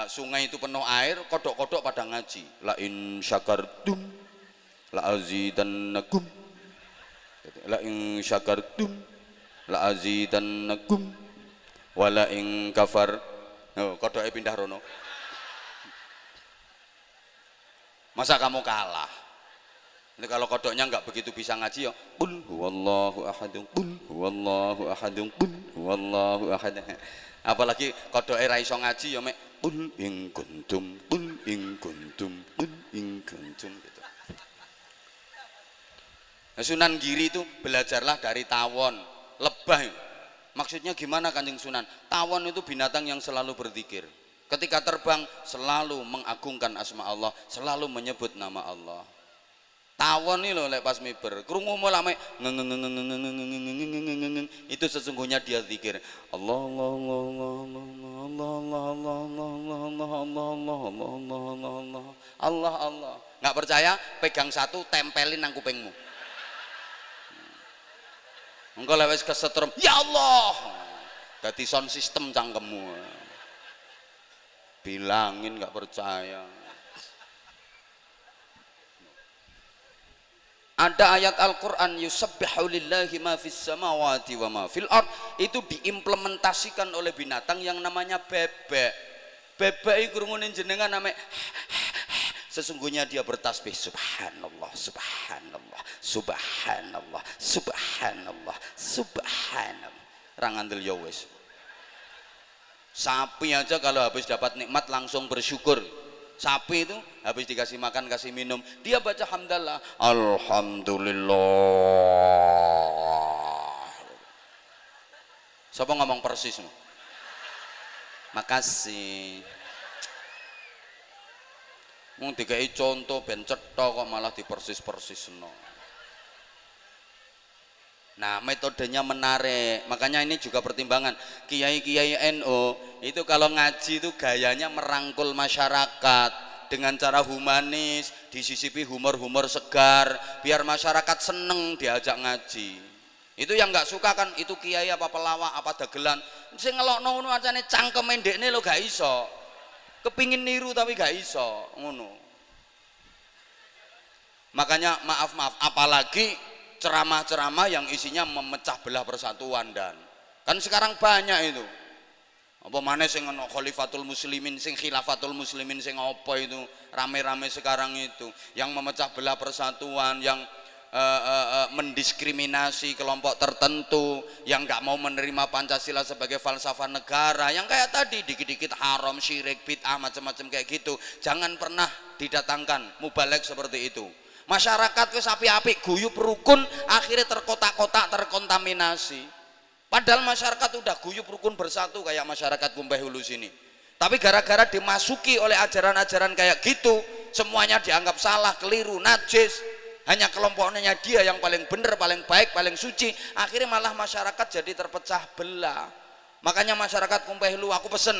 sungai itu penuh air, kodok-kodok pada ngaji. La in syakartum la azidannakum. La in syakartum la azidannakum. Wala in kafar. Kodoknya pindah rono. Masa kamu kalah? Ini kalau kodoknya nggak begitu bisa ngaji ya, qul huwallahu ahadun, qul huwallahu ahadun, qul huwallahu ahad. Apalagi kodoknya ra iso ngaji ya mek qul in kuntum, qul in kuntum, qul in kuntum gitu. Nah, Sunan Giri itu belajarlah dari tawon, lebah. Maksudnya gimana Kanjeng Sunan? Tawon itu binatang yang selalu berzikir. Ketika terbang selalu mengagungkan asma Allah, selalu menyebut nama Allah. Tawon ini loh lek pas miber, krungu mulame itu sesungguhnya dia zikir. Allah Allah Allah Allah Allah Allah Allah Allah Allah Allah Allah. Nggak percaya? Pegang satu, tempelin nang kupingmu. Engko lek wis kesetrum, ya Allah. Dadi sound system cangkemmu. Bilangin nggak percaya. Ada ayat Al-Quran yusabbihu lillahi ma fis samawati wa ma fil ard, itu diimplementasikan oleh binatang yang namanya bebek. Bebek iku krungune jenengan namanya sesungguhnya dia bertasbih subhanallah subhanallah subhanallah subhanallah subhanallah. Ra ngandel ya wis. Sapi aja kalau habis dapat nikmat langsung bersyukur. Sapi itu habis dikasih makan, kasih minum, dia baca hamdalah, alhamdulillah. Siapa ngomong persis? Makasih. Mau dikai contoh ben cetha kok malah dipersis-persis no. Nah, metodenya menarik. Makanya ini juga pertimbangan. Kiai-kiai NU itu kalau ngaji itu gayanya merangkul masyarakat dengan cara humanis, disisipi humor-humor segar, biar masyarakat seneng diajak ngaji. Itu yang nggak suka kan, itu kiai apa pelawak apa dagelan. Sing ngelokno ngono acane cangkeme ndekne lho gak iso. Kepingin niru tapi gak iso, ngono. Makanya maaf, apalagi ceramah-ceramah yang isinya memecah belah persatuan, dan kan sekarang banyak itu apa maneh sing ono khalifatul muslimin, sing khilafatul muslimin, sing apa itu rame-rame sekarang itu yang memecah belah persatuan, yang mendiskriminasi kelompok tertentu, yang nggak mau menerima Pancasila sebagai falsafah negara, yang kayak tadi dikit-dikit haram, syirik, bid'ah, macam-macam kayak gitu. Jangan pernah didatangkan mubalek seperti itu. Masyarakat wis apik-apik guyub rukun, akhirnya terkotak-kotak, terkontaminasi. Padahal masyarakat udah guyub rukun bersatu kayak masyarakat Kumpeh Hulu sini. Tapi gara-gara dimasuki oleh ajaran-ajaran kayak gitu, semuanya dianggap salah, keliru, najis. Hanya kelompoknya dia yang paling benar, paling baik, paling suci. Akhirnya malah masyarakat jadi terpecah belah. Makanya masyarakat Kumpeh Hulu aku pesen,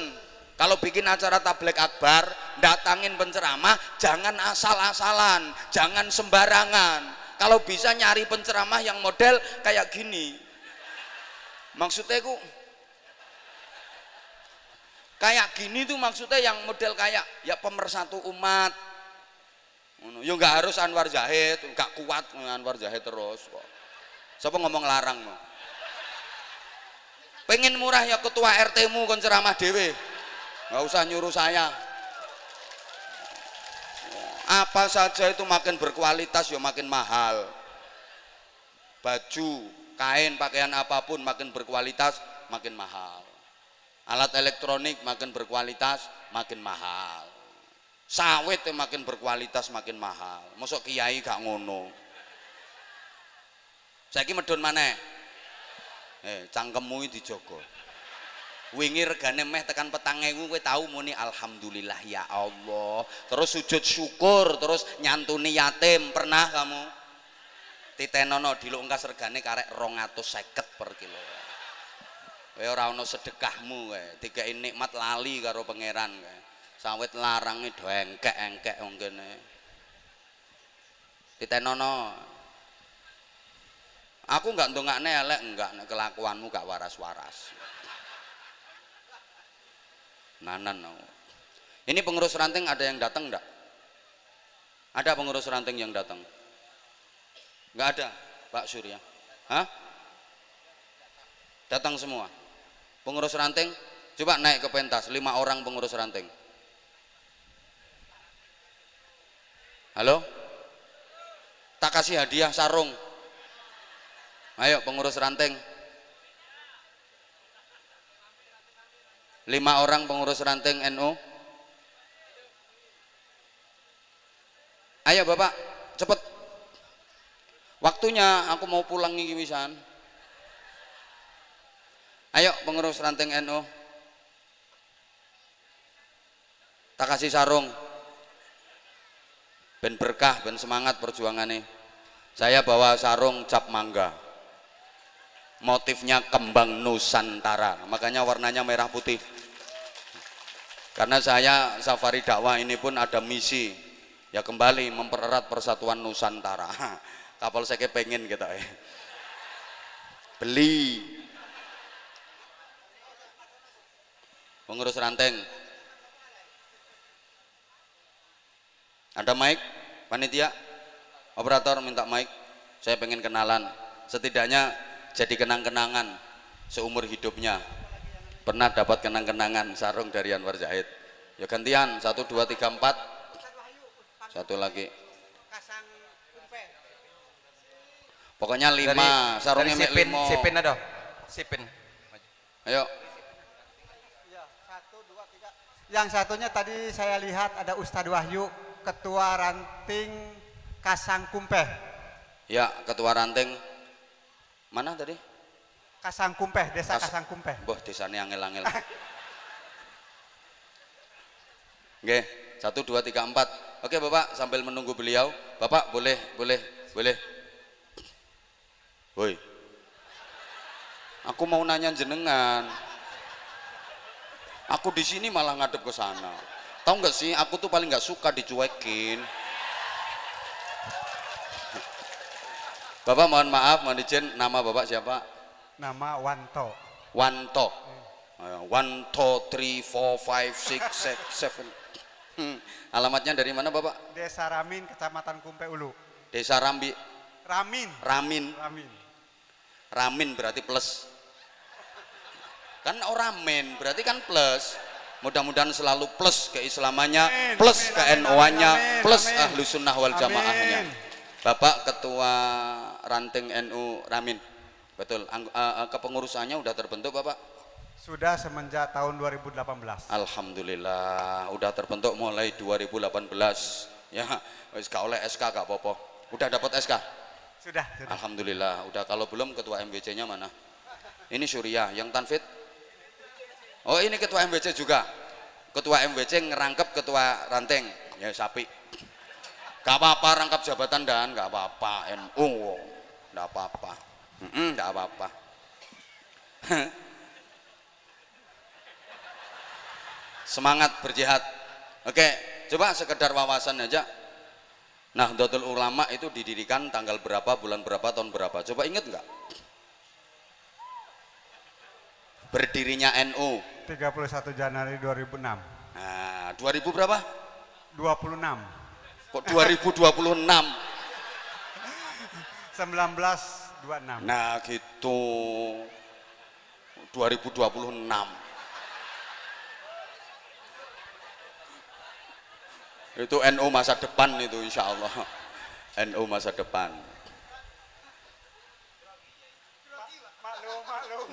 kalau bikin acara tabligh akbar, datangin penceramah, jangan asal-asalan, jangan sembarangan. Kalau bisa nyari penceramah yang model kayak gini. Maksudnya ku kayak gini tuh maksudnya yang model kayak ya pemersatu umat. Ya nggak harus Anwar Zahid, nggak kuat Anwar Zahid terus kok. Siapa ngomong larang mau? Pengen murah ya ketua RT-mu kon ceramah dewe. Nggak usah nyuruh saya. Apa saja itu makin berkualitas ya makin mahal. Baju, kain, pakaian apapun makin berkualitas makin mahal. Alat elektronik makin berkualitas makin mahal. Sawit yang makin berkualitas makin mahal. Mosok kiai gak ngono. Saiki medun maneh. Cangkemmu dijogo. Wingi regane meh tekan 4.000 kowe tau muni alhamdulillah ya Allah, terus sujud syukur, terus nyantuni yatim, pernah kamu? Titenono dilungkas regane karek 250 per kilo. Kowe ora ono sedekahmu kowe, dikeki nikmat lali karo pangeran kowe. Sawit larange do engkek-engkek wong kene. Titenono. Aku enggak ndongakne elek, enggak, nek kelakuanmu gak waras-waras. Nanan. Ini pengurus ranting ada yang datang enggak? Ada pengurus ranting yang datang? Enggak ada, Pak Surya. Hah? Datang semua. Pengurus ranting, coba naik ke pentas, 5 orang pengurus ranting. Halo? Tak kasih hadiah sarung. Ayo pengurus ranting. 5 orang pengurus ranting NU. Ayo Bapak, cepet. Waktu waktunya, aku mau pulang iki wisan. Ayo pengurus ranting NU, tak kasih sarung, ben berkah, ben semangat perjuangannya. Saya bawa sarung cap mangga, motifnya kembang Nusantara, makanya warnanya merah putih. Karena saya safari dakwah ini pun ada misi, ya kembali mempererat persatuan Nusantara. Kapolseknya pengen gitu ya. Beli. Pengurus ranting. Ada mic? Panitia? Operator minta mic. Saya pengen kenalan. Setidaknya jadi kenang-kenangan seumur hidupnya. Pernah dapat kenang-kenangan sarung dari Anwar Zahid. Ya gantian, 1, 2, 3, 4. Satu lagi. Pokoknya 5. Sarungnya mek 5. Sipin ada. Sipin. Ayo. Yang satunya tadi saya lihat ada Ustadz Wahyu, Ketua Ranting Kasangkumpeh. Ya, Ketua Ranting. Mana tadi? Kasangkumpeh, Desa Kasangkumpeh. Boh, desanya angel-angel. Oke, 1, 2, 3, 4. Oke Bapak, sambil menunggu beliau, Bapak boleh. Woi. Aku mau nanya jenengan. Aku di sini malah ngadep ke sana. Tahu nggak sih, aku tuh paling nggak suka dicuekin. Bapak mohon maaf, mohon izin, nama Bapak siapa? Nama Wanto. Wanto. 1, 2, 3, 4, 5, 6, 7. Alamatnya dari mana Bapak? Desa Ramin, Kecamatan Kumpe Ulu. Desa Rambi. Ramin. Ramin berarti plus. Kan orang men berarti kan plus. Mudah-mudahan selalu plus keislamannya, plus ke-NU-nya, plus ahlu sunnah wal jamaahnya. Bapak Ketua Ranting NU Ramin, betul. Kepengurusannya udah terbentuk Bapak? Sudah semenjak tahun 2018. Alhamdulillah, udah terbentuk mulai 2018. Ya, wis gak oleh SK gak apa-apa. Udah dapat SK? Sudah. Alhamdulillah, udah. Kalau belum Ketua MWC-nya mana? Ini Surya, yang Tanfid? Oh ini Ketua MWC juga. Ketua MWC ngerangkep Ketua Ranting. Ya sapi. Gak apa-apa rangkap jabatan dan gak apa-apa. NU gak apa-apa. Gak apa-apa. Semangat berjihad. Oke, coba sekedar wawasan aja. Nahdlatul Ulama itu didirikan tanggal berapa, bulan berapa, tahun berapa? Coba inget nggak? Berdirinya NU 31 Januari 2006. Nah, 2000 berapa? 26. Kok 2026? 1926. Nah, gitu. 2026. Itu NU masa depan itu insya Allah. NU masa depan.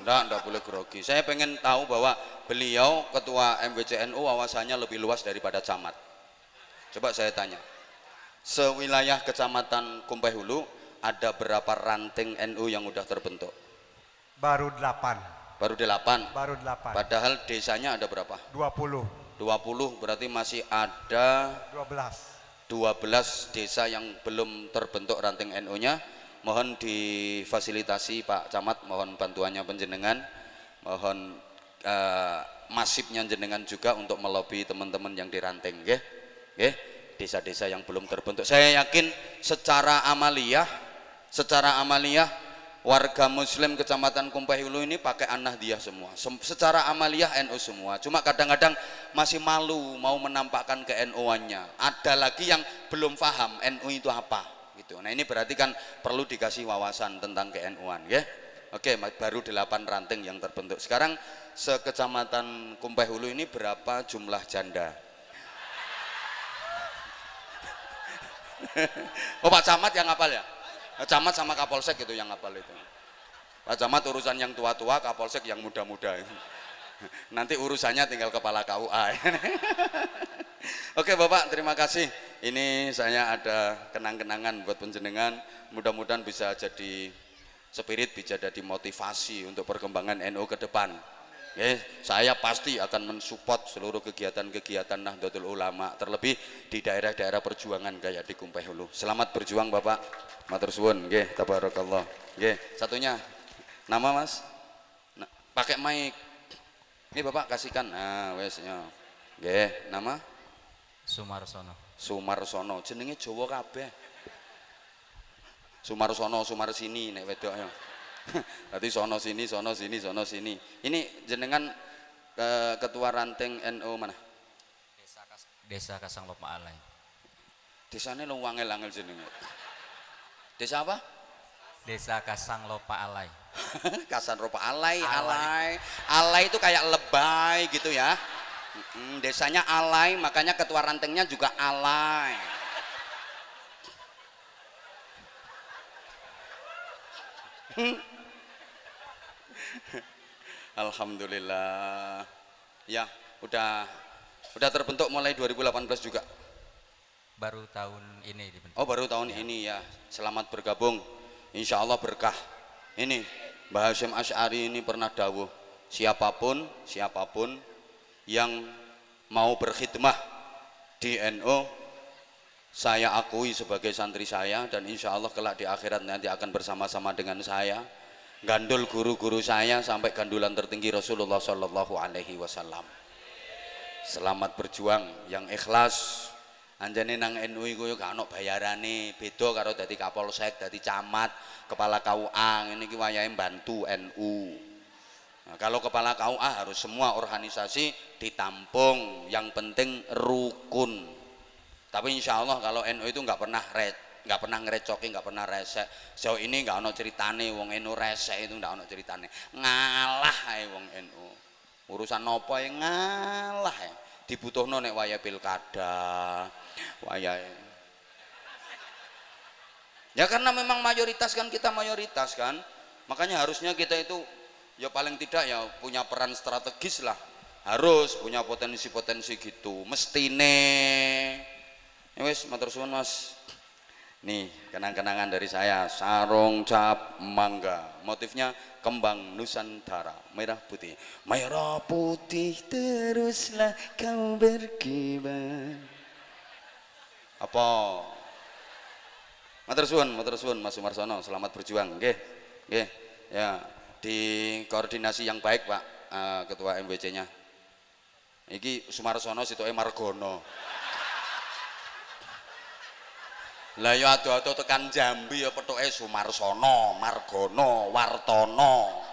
Enggak boleh grogi. Saya pengen tahu bahwa beliau Ketua MWCNU wawasannya lebih luas daripada camat. Coba saya tanya. Sewilayah Kecamatan Kumpai Hulu ada berapa ranting NU yang udah terbentuk? Baru 8. Baru 8. Baru 8. Padahal desanya ada berapa? 20. 20, berarti masih ada 12 desa yang belum terbentuk ranting NU-nya. Mohon difasilitasi Pak Camat, mohon bantuannya penjenengan, mohon masifnya jenengan juga untuk melobi teman-teman yang di ranting, nggih. Nggih, desa-desa yang belum terbentuk. Saya yakin secara amaliyah warga muslim Kecamatan Kumpai Hulu ini pakai an-Nahdliyah semua. Secara amaliyah NU semua. Cuma kadang-kadang masih malu mau menampakkan ke NU-annya. Ada lagi yang belum paham NU itu apa gitu. Nah, ini berarti kan perlu dikasih wawasan tentang ke NU-an, ya. Oke, baru 8 ranting yang terbentuk. Sekarang se-Kecamatan Kumpai Hulu ini berapa jumlah janda? Oh, Pak Camat yang hafal ya? Camat sama Kapolsek itu yang hafal itu. Pak Camat urusan yang tua-tua, Kapolsek yang muda-muda. Nanti urusannya tinggal kepala KUA. Oke Bapak, terima kasih. Ini saya ada kenang-kenangan buat penjenengan. Mudah-mudahan bisa jadi spirit, bisa jadi motivasi untuk perkembangan NU ke depan. Saya pasti akan mensupport seluruh kegiatan-kegiatan Nahdlatul Ulama, terlebih di daerah-daerah perjuangan kayak di Kumpeh Hulu. Selamat berjuang Bapak. Matur suwun, nggih, tabarakallah. Nggih, satunya nama Mas. Nah, pakai mic. Ini Bapak kasihkan. Nah, wes ya. Nggih, nama Sumarsono. Sumarsono. Jenenge Jawa kabeh. Sumarsono, Sumarsini nek wedok ya. Berarti sono sini, sono sini, sono sini. Ini jenengan ketua ranting NU mana? Desa Kasang Lopa Alai. Desane lu wangel-angel jenenge. Desa apa? Desa Kasang Lopa Alai. Kasan Ropa alay, alay. Alay itu kayak lebay gitu ya. Desanya alay, makanya ketua rantingnya juga alay. Alhamdulillah. Ya, udah terbentuk mulai 2018 juga. Baru tahun ini dibentuk. Oh, baru tahun ini ya. Selamat bergabung. Insya Allah berkah. Ini Mbah Hasyim Asy'ari ini pernah dawuh, siapapun yang mau berkhidmah di NU, saya akui sebagai santri saya, dan insya Allah kelak di akhirat nanti akan bersama-sama dengan saya. Gandul guru-guru saya sampai gandulan tertinggi Rasulullah Shallallahu Alaihi Wasallam. Selamat berjuang yang ikhlas. Anjane nang NU iku yo gak ono bayarane, beda karo dadi Kapolsek, dadi camat, kepala KUA, ini ki wayahe bantu NU. Nah, kalau kepala KUA harus semua organisasi ditampung, yang penting rukun. Tapi insya Allah kalau NU itu nggak pernah ngerecoki, nggak pernah resek. Sejauh ini nggak ono ceritane wong NU resek, itu nggak ono ceritane. Ngalah ae wong NU. Urusan nopo ya ngalah ya. Dibutuhno nek waya pilkada, waya. Ya karena memang mayoritas kan, kita mayoritas kan. Makanya harusnya kita itu ya paling tidak ya punya peran strategis lah. Harus punya potensi-potensi gitu. Mestine. Ya wis, matur suwun Mas. Nih, kenang-kenangan dari saya, sarung cap mangga. Motifnya kembang Nusantara, merah putih. Merah putih teruslah kau berkibar. Apa? Matur suwun Mas Sumarsono, selamat berjuang. Nggih. Nggih. Ya, di koordinasi yang baik, Pak, ketua MWC-nya. Iki Sumarsono sitoke Margono. Lah ya ado-ado tekan Jambi ya pethuke Sumarsono, Margono, Wartono.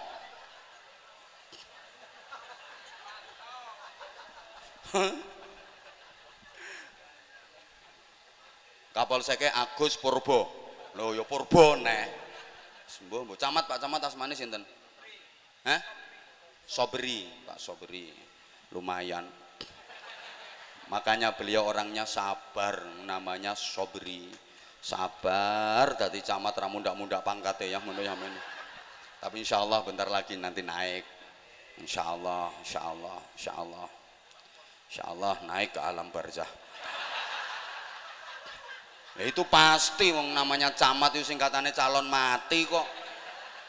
Kapolseke Agus Purbo. Lho ya Purbo neh. Sembuh, camat Pak Camat asmane sinten? Hah? Sobri, Pak Sobri. Lumayan. Makanya beliau orangnya sabar, namanya Sobri. Sabar dadi camat ra mundak-mundak pangkate ya ngono ya men. Tapi insyaallah bentar lagi nanti naik. Insyaallah naik ke alam barzah. Ya itu pasti wong namanya camat itu singkatannya calon mati kok.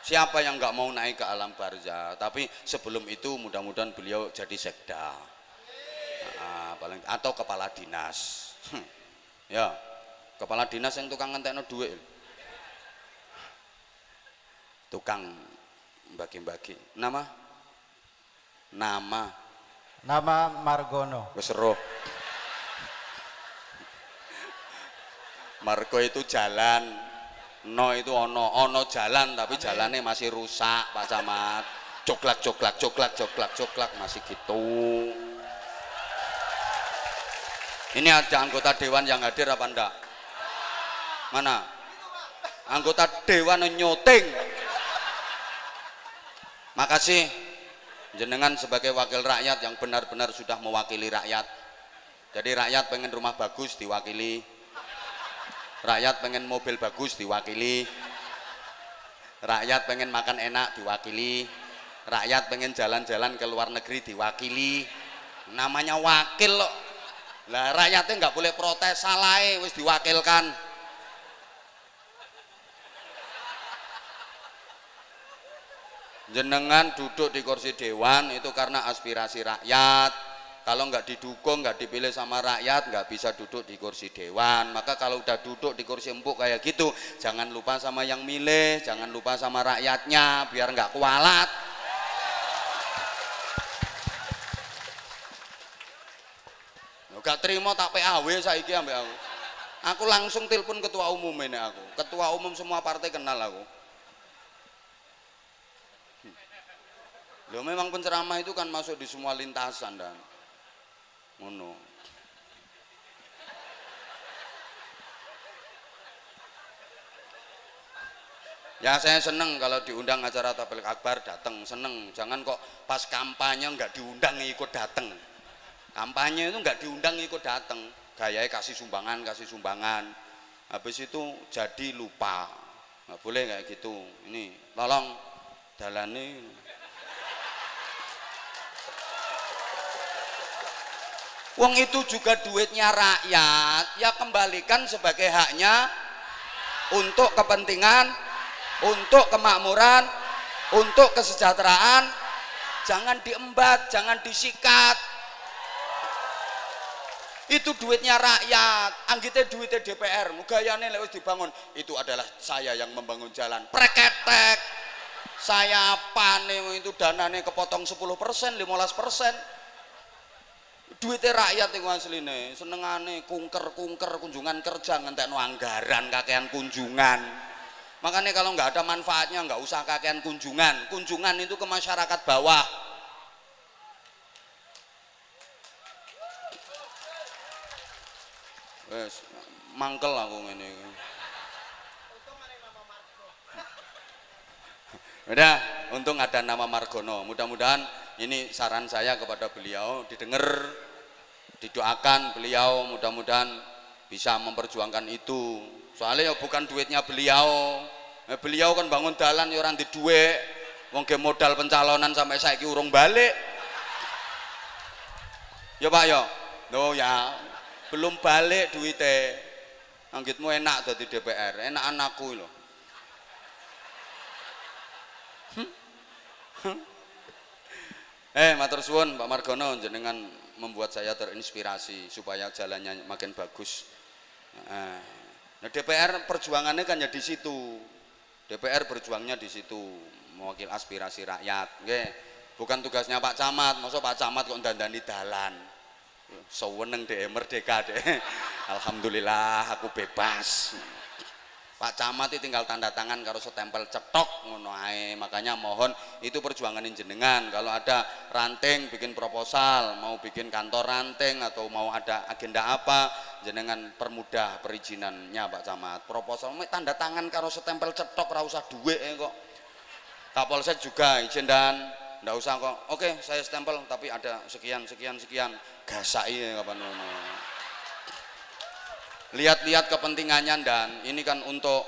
Siapa yang nggak mau naik ke alam barzah? Tapi sebelum itu mudah-mudahan beliau jadi sekda. Paling atau kepala dinas. Ya. Kepala dinas yang tukang ngentekno duit. Tukang bagi-bagi. Nama Margono. wis ero. Margo itu jalan, no itu ono jalan tapi jalannya masih rusak Pak Camat. Coklak masih gitu. Ini ada anggota dewan yang hadir apa enggak? Mana? Anggota dewan nyuting. Makasih jenengan sebagai wakil rakyat yang benar-benar sudah mewakili rakyat. Jadi rakyat pengen rumah bagus diwakili. Rakyat pengen mobil bagus diwakili. Rakyat pengen makan enak diwakili. Rakyat pengen jalan-jalan ke luar negeri diwakili. Namanya wakil loh. Lah rakyatnya nggak boleh protes, salah wis diwakilkan. Jenengan duduk di kursi dewan itu karena aspirasi rakyat. Kalau nggak didukung, nggak dipilih sama rakyat, nggak bisa duduk di kursi dewan. Maka kalau udah duduk di kursi empuk kayak gitu, jangan lupa sama yang milih, jangan lupa sama rakyatnya, biar nggak kualat. Gak terima tak PAW saiki ambek aku. Aku langsung telepon ketua umum ini aku. Ketua umum semua partai kenal aku. Loh memang penceramah itu kan masuk di semua lintasan dan ngono. Ya saya seneng kalau diundang acara tabligh akbar datang, seneng. Jangan kok pas kampanye nggak diundang ikut datang. Kampanye itu nggak diundang ikut datang, gayanya kasih sumbangan. Habis itu jadi lupa, nggak boleh kayak gitu. Ini tolong dalane. Wong itu juga duitnya rakyat, ya kembalikan sebagai haknya untuk kepentingan, untuk kemakmuran, untuk kesejahteraan. Jangan diembat, jangan disikat. Itu duitnya rakyat, anggite duitnya DPR, gayane lewat dibangun. Itu adalah saya yang membangun jalan, preketek. Saya panen itu danane kepotong 10%, 15%. Duitnya rakyat itu asline, senengane kungker kunjungan kerja ngentekno anggaran kakean kunjungan. Makanya kalau nggak ada manfaatnya nggak usah kakean kunjungan. Kunjungan itu ke masyarakat bawah. Wes mangkel aku ngene iki. Udah, untung ada nama Margono. Mudah-mudahan ini saran saya kepada beliau didengar, didoakan beliau, mudah-mudahan bisa memperjuangkan itu. Soalnya ya bukan duitnya beliau. Beliau kan bangun dalan ya orang di duit. Wong ge modal pencalonan sampai saiki urung balik. Ya Pak ya. Loh ya. Belum balik duitnya. Anggitmu enak dadi DPR, enak anakku lho. Matur suwun Pak Margono, jenengan membuat saya terinspirasi supaya jalannya makin bagus. Nah, DPR perjuangannya kan ya di situ. DPR berjuangnya di situ, mewakili aspirasi rakyat. Nggih, bukan tugasnya Pak Camat. Masa Pak Camat kok dandani dalan. Seweneng deh, merdeka deh. Alhamdulillah aku bebas. Pak Camat itu tinggal tanda tangan karo setempel cetok ngono ae. Makanya mohon itu perjuangan jenengan. Kalau ada ranting bikin proposal, mau bikin kantor ranting atau mau ada agenda apa, jenengan permudah perizinannya Pak Camat. Proposal tanda tangan karo setempel cetok ora usah duit kok. Kapolsek juga izin dan ndak usah kok. Oke, saya stempel tapi ada sekian. Gasai kapan ngono. Lihat-lihat kepentingannya dan ini kan untuk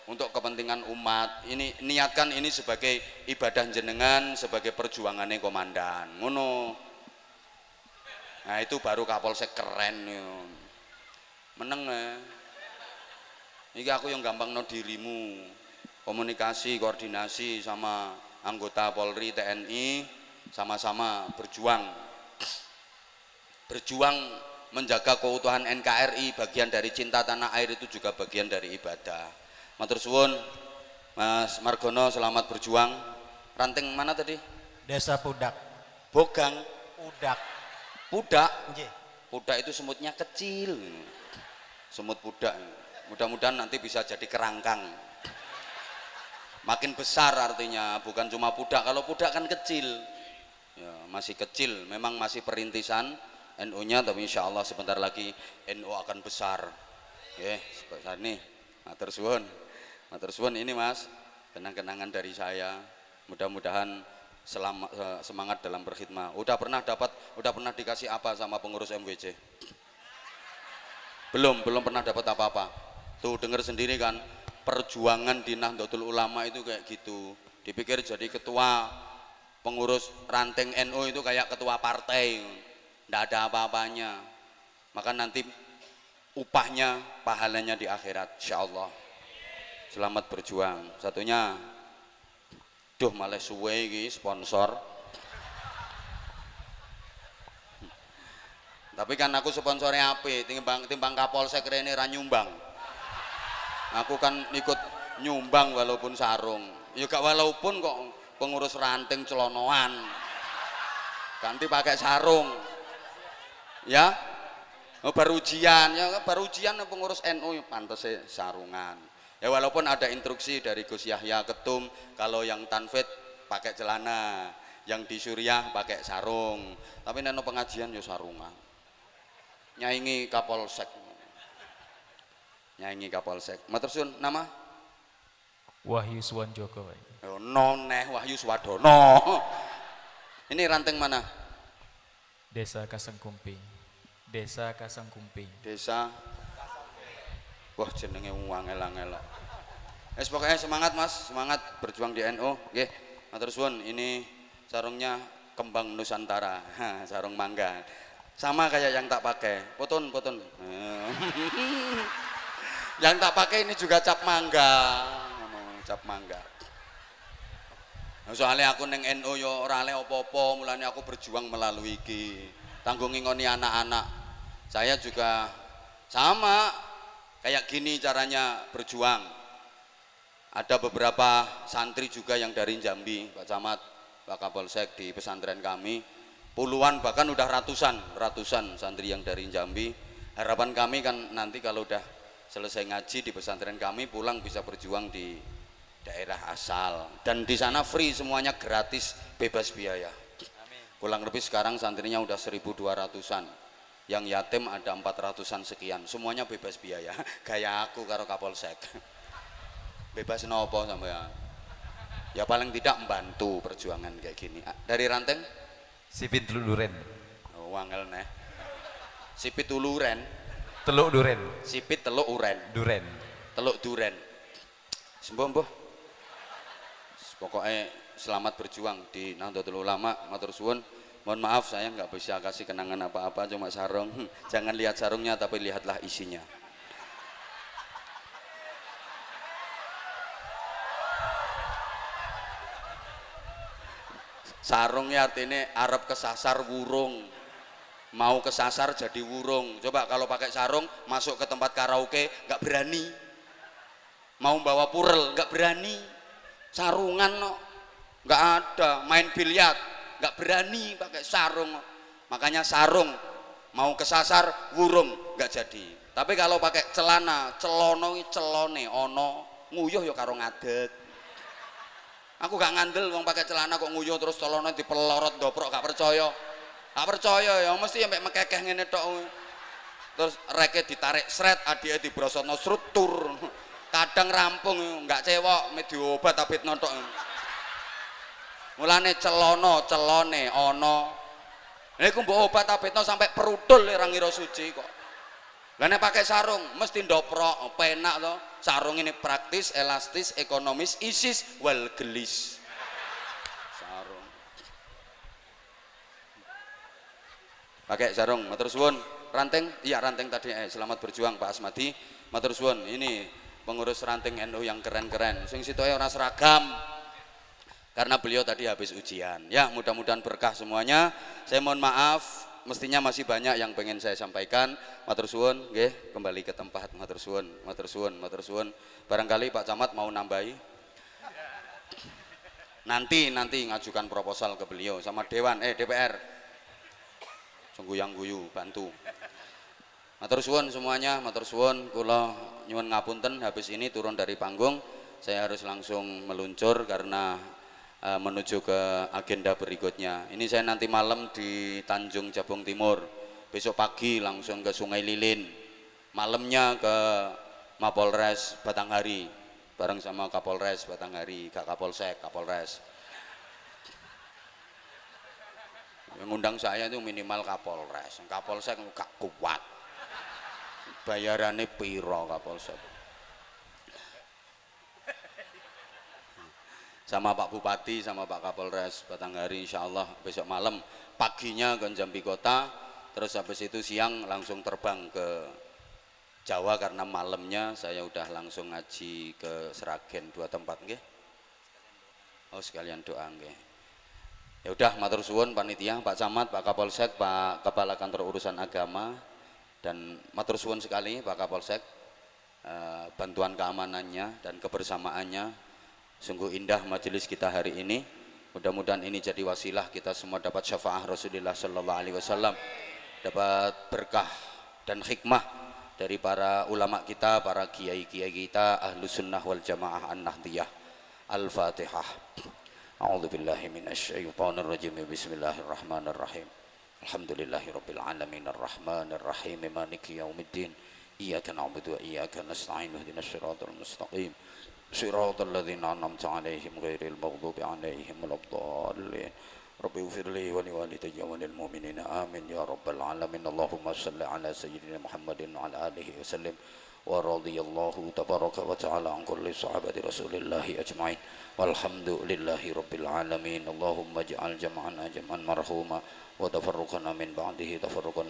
kepentingan umat. Ini niatkan ini sebagai ibadah jenengan, sebagai perjuangannya komandan. Ngono. Nah, itu baru Kapolsek keren yo. Meneng Iki aku yang gampang no dirimu. Komunikasi, koordinasi sama anggota Polri, TNI sama-sama berjuang menjaga keutuhan NKRI, bagian dari cinta tanah air itu juga bagian dari ibadah. Matur suwun Mas Margono, selamat berjuang. Ranting mana tadi? Desa Pudak. Bogang. Pudak. Nggih. Pudak itu semutnya kecil. Semut pudak. Mudah-mudahan nanti bisa jadi kerangkang. Makin besar artinya, bukan cuma pudak. Kalau pudak kan kecil. Ya, masih kecil, memang masih perintisan NU-nya, tapi insya Allah sebentar lagi NU akan besar. Sebesar nih. Matur suwun ini Mas, kenang-kenangan dari saya. Mudah-mudahan semangat dalam berkhidmat. Udah pernah dikasih apa sama pengurus MWC? Belum pernah dapat apa-apa. Tuh dengar sendiri kan, perjuangan di Nahdlatul Ulama itu kayak gitu. Dipikir jadi ketua pengurus ranting NU itu kayak ketua partai. Nggak ada apa-apanya. maka nanti upahnya, pahalanya di akhirat insyaallah. Selamat berjuang. Satunya, duh malah suwe iki sponsor. Tapi kan aku sponsornya apik, timbang Kapolsek rene ra nyumbang. Aku kan ikut nyumbang walaupun sarung. Ya gak walaupun kok pengurus ranting celonoan. Ganti pakai sarung. Ya. Oh, baru ujian, ya baru ujian pengurus NU pantese sarungan. Ya walaupun ada instruksi dari Gus Yahya Ketum, kalau yang tanfid pakai celana, yang di Suriah pakai sarung. Tapi neno pengajian yo sarungan. Nyaingi Kapolsek. Nyaingi Kapolsek. Matur suwun, nama? Wahyu Suwanjoko. Oh, noneh Wahyu Swadono. Ini ranting mana? Desa Kasengkumping. Desa Kasengkumping. Desa. Wah jenenge angel-angel. Wes pokoknya semangat Mas, semangat berjuang di NU. Nggih. Matur suwun, ini sarungnya kembang Nusantara. Sarung mangga. Sama kayak yang tak pakai. Potun. Yang tak pakai ini juga cap mangga. Cap mangga. Soalnya aku neng NU yo ora oleh apa-apa, mulane aku berjuang melalui iki. Tanggung ngingoni anak-anak. Saya juga sama kayak gini caranya berjuang. Ada beberapa santri juga yang dari Jambi, Pak Camat, Pak Kapolsek di pesantren kami. Puluhan bahkan udah ratusan santri yang dari Jambi. Harapan kami kan nanti kalau udah selesai ngaji di pesantren kami pulang bisa berjuang di daerah asal, dan di sana free semuanya, gratis, bebas biaya. Kurang lebih sekarang santrinya udah 1.200-an, yang yatim ada 400-an sekian, semuanya bebas biaya. Gaya aku karo Kapolsek. Bebas nopo sampean? Ya paling tidak membantu perjuangan kayak gini. Dari ranting Sipit Teluk Duren. oh, wangel neh. Sipit uluren, Teluk Duren. sipit teluk uren, Duren. teluk duren. Sembuh. Pokoknya selamat berjuang di Nahdlatul Ulama. Matur suwun. Mohon maaf saya nggak bisa kasih kenangan apa-apa, cuma sarung. Jangan lihat sarungnya tapi lihatlah isinya. Sarungnya artinya arep kesasar wurung, mau kesasar jadi wurung. Coba kalau pakai sarung masuk ke tempat karaoke nggak berani, mau bawa purel nggak berani, sarungan no nggak ada, main biliar nggak berani pakai sarung. Makanya sarung mau kesasar wurung nggak jadi. Tapi kalau pakai celana celone ono nguyuh ya karo ngadeg. Aku gak ngandel wong pakai celana kok nguyuh terus celana dipelorot doprok, gak percaya. Gak percaya ya mesti sampai mekekeh ngene tok. Terus reke ditarik sret, adike dibrosotno struktur. Kadang rampung nggak cewek me diobat tapi nontok. Mulane celone ono. Niku mbok obat abetno sampai perudul ora ngira suci kok. Lah nek pakai sarung mesti ndoprok, penak to. Sarung ini praktis, elastis, ekonomis, isis wal gelis. Sarung. Pakai sarung, matur suwun. Ranting, iya ranting tadi. Selamat berjuang Pak Asmadi. Matur suwun. Ini pengurus ranting NU yang keren-keren. Sing sitoke ora seragam. Karena beliau tadi habis ujian. Ya, mudah-mudahan berkah semuanya. Saya mohon maaf, mestinya masih banyak yang pengen saya sampaikan. Matur suwun, nggih, kembali ke tempat. Matur suwun. Barangkali Pak Camat mau nambahi. Nanti ngajukan proposal ke beliau sama Dewan DPR. Sungguh guyu bantu. Matur suwun semuanya, matur suwun. Kula nyuwun ngapunten habis ini turun dari panggung. Saya harus langsung meluncur karena menuju ke agenda berikutnya. Ini saya nanti malam di Tanjung Jabung Timur, besok pagi langsung ke Sungai Lilin, malamnya ke Mapolres Batanghari bareng sama Kapolres Batanghari, Kak Kapolsek, Kapolres. Yang ngundang saya itu minimal Kapolres, Kapolsek gak kuat, bayarannya piro Kapolsek. Sama Pak Bupati, sama Pak Kapolres Batanghari, insya Allah besok malam, paginya ke Jambi Kota, terus habis itu siang langsung terbang ke Jawa karena malamnya saya udah langsung ngaji ke Seragen 2 tempat nggih. Oh sekalian doa nggih. Ya udah matur suwun panitia, Pak Camat, Pak Kapolsek, Pak Kepala Kantor Urusan Agama, dan matur suwun sekali Pak Kapolsek, bantuan keamanannya dan kebersamaannya. Sungguh indah majelis kita hari ini. Mudah-mudahan ini jadi wasilah kita semua dapat syafaat Rasulullah sallallahu alaihi wasallam, dapat berkah dan hikmah dari para ulama kita, para kiai-kiai kita, Ahlus Sunnah wal Jamaah An-Nahdiyah. Al-Fatihah. A'udzu billahi minasyaitonir rajim. Bismillahirrahmanirrahim. Alhamdulillahirabbil alamin arrahmanir rahim maliki yaumiddin. Iyyaka na'budu wa iyyaka nasta'in ihdinas siratal mustaqim. Siratal ladzina an'amta 'alaihim ghairil maghdubi 'alaihim waladdallin. Rabbi ighfir li wa liwalidayya wa lil mu'minina amin ya rabbal alamin. Allahumma shalli ala sayyidina Muhammadin wa ala alihi wasallim. Wa radiyallahu tabaraka wa ta'ala an kulli sahabati Rasulillahi ajma'in. Walhamdulillahi rabbil alamin. Allahumma ij'al jam'ana jam'an marhuma wa tafarruqana min ba'dihi tafarruqan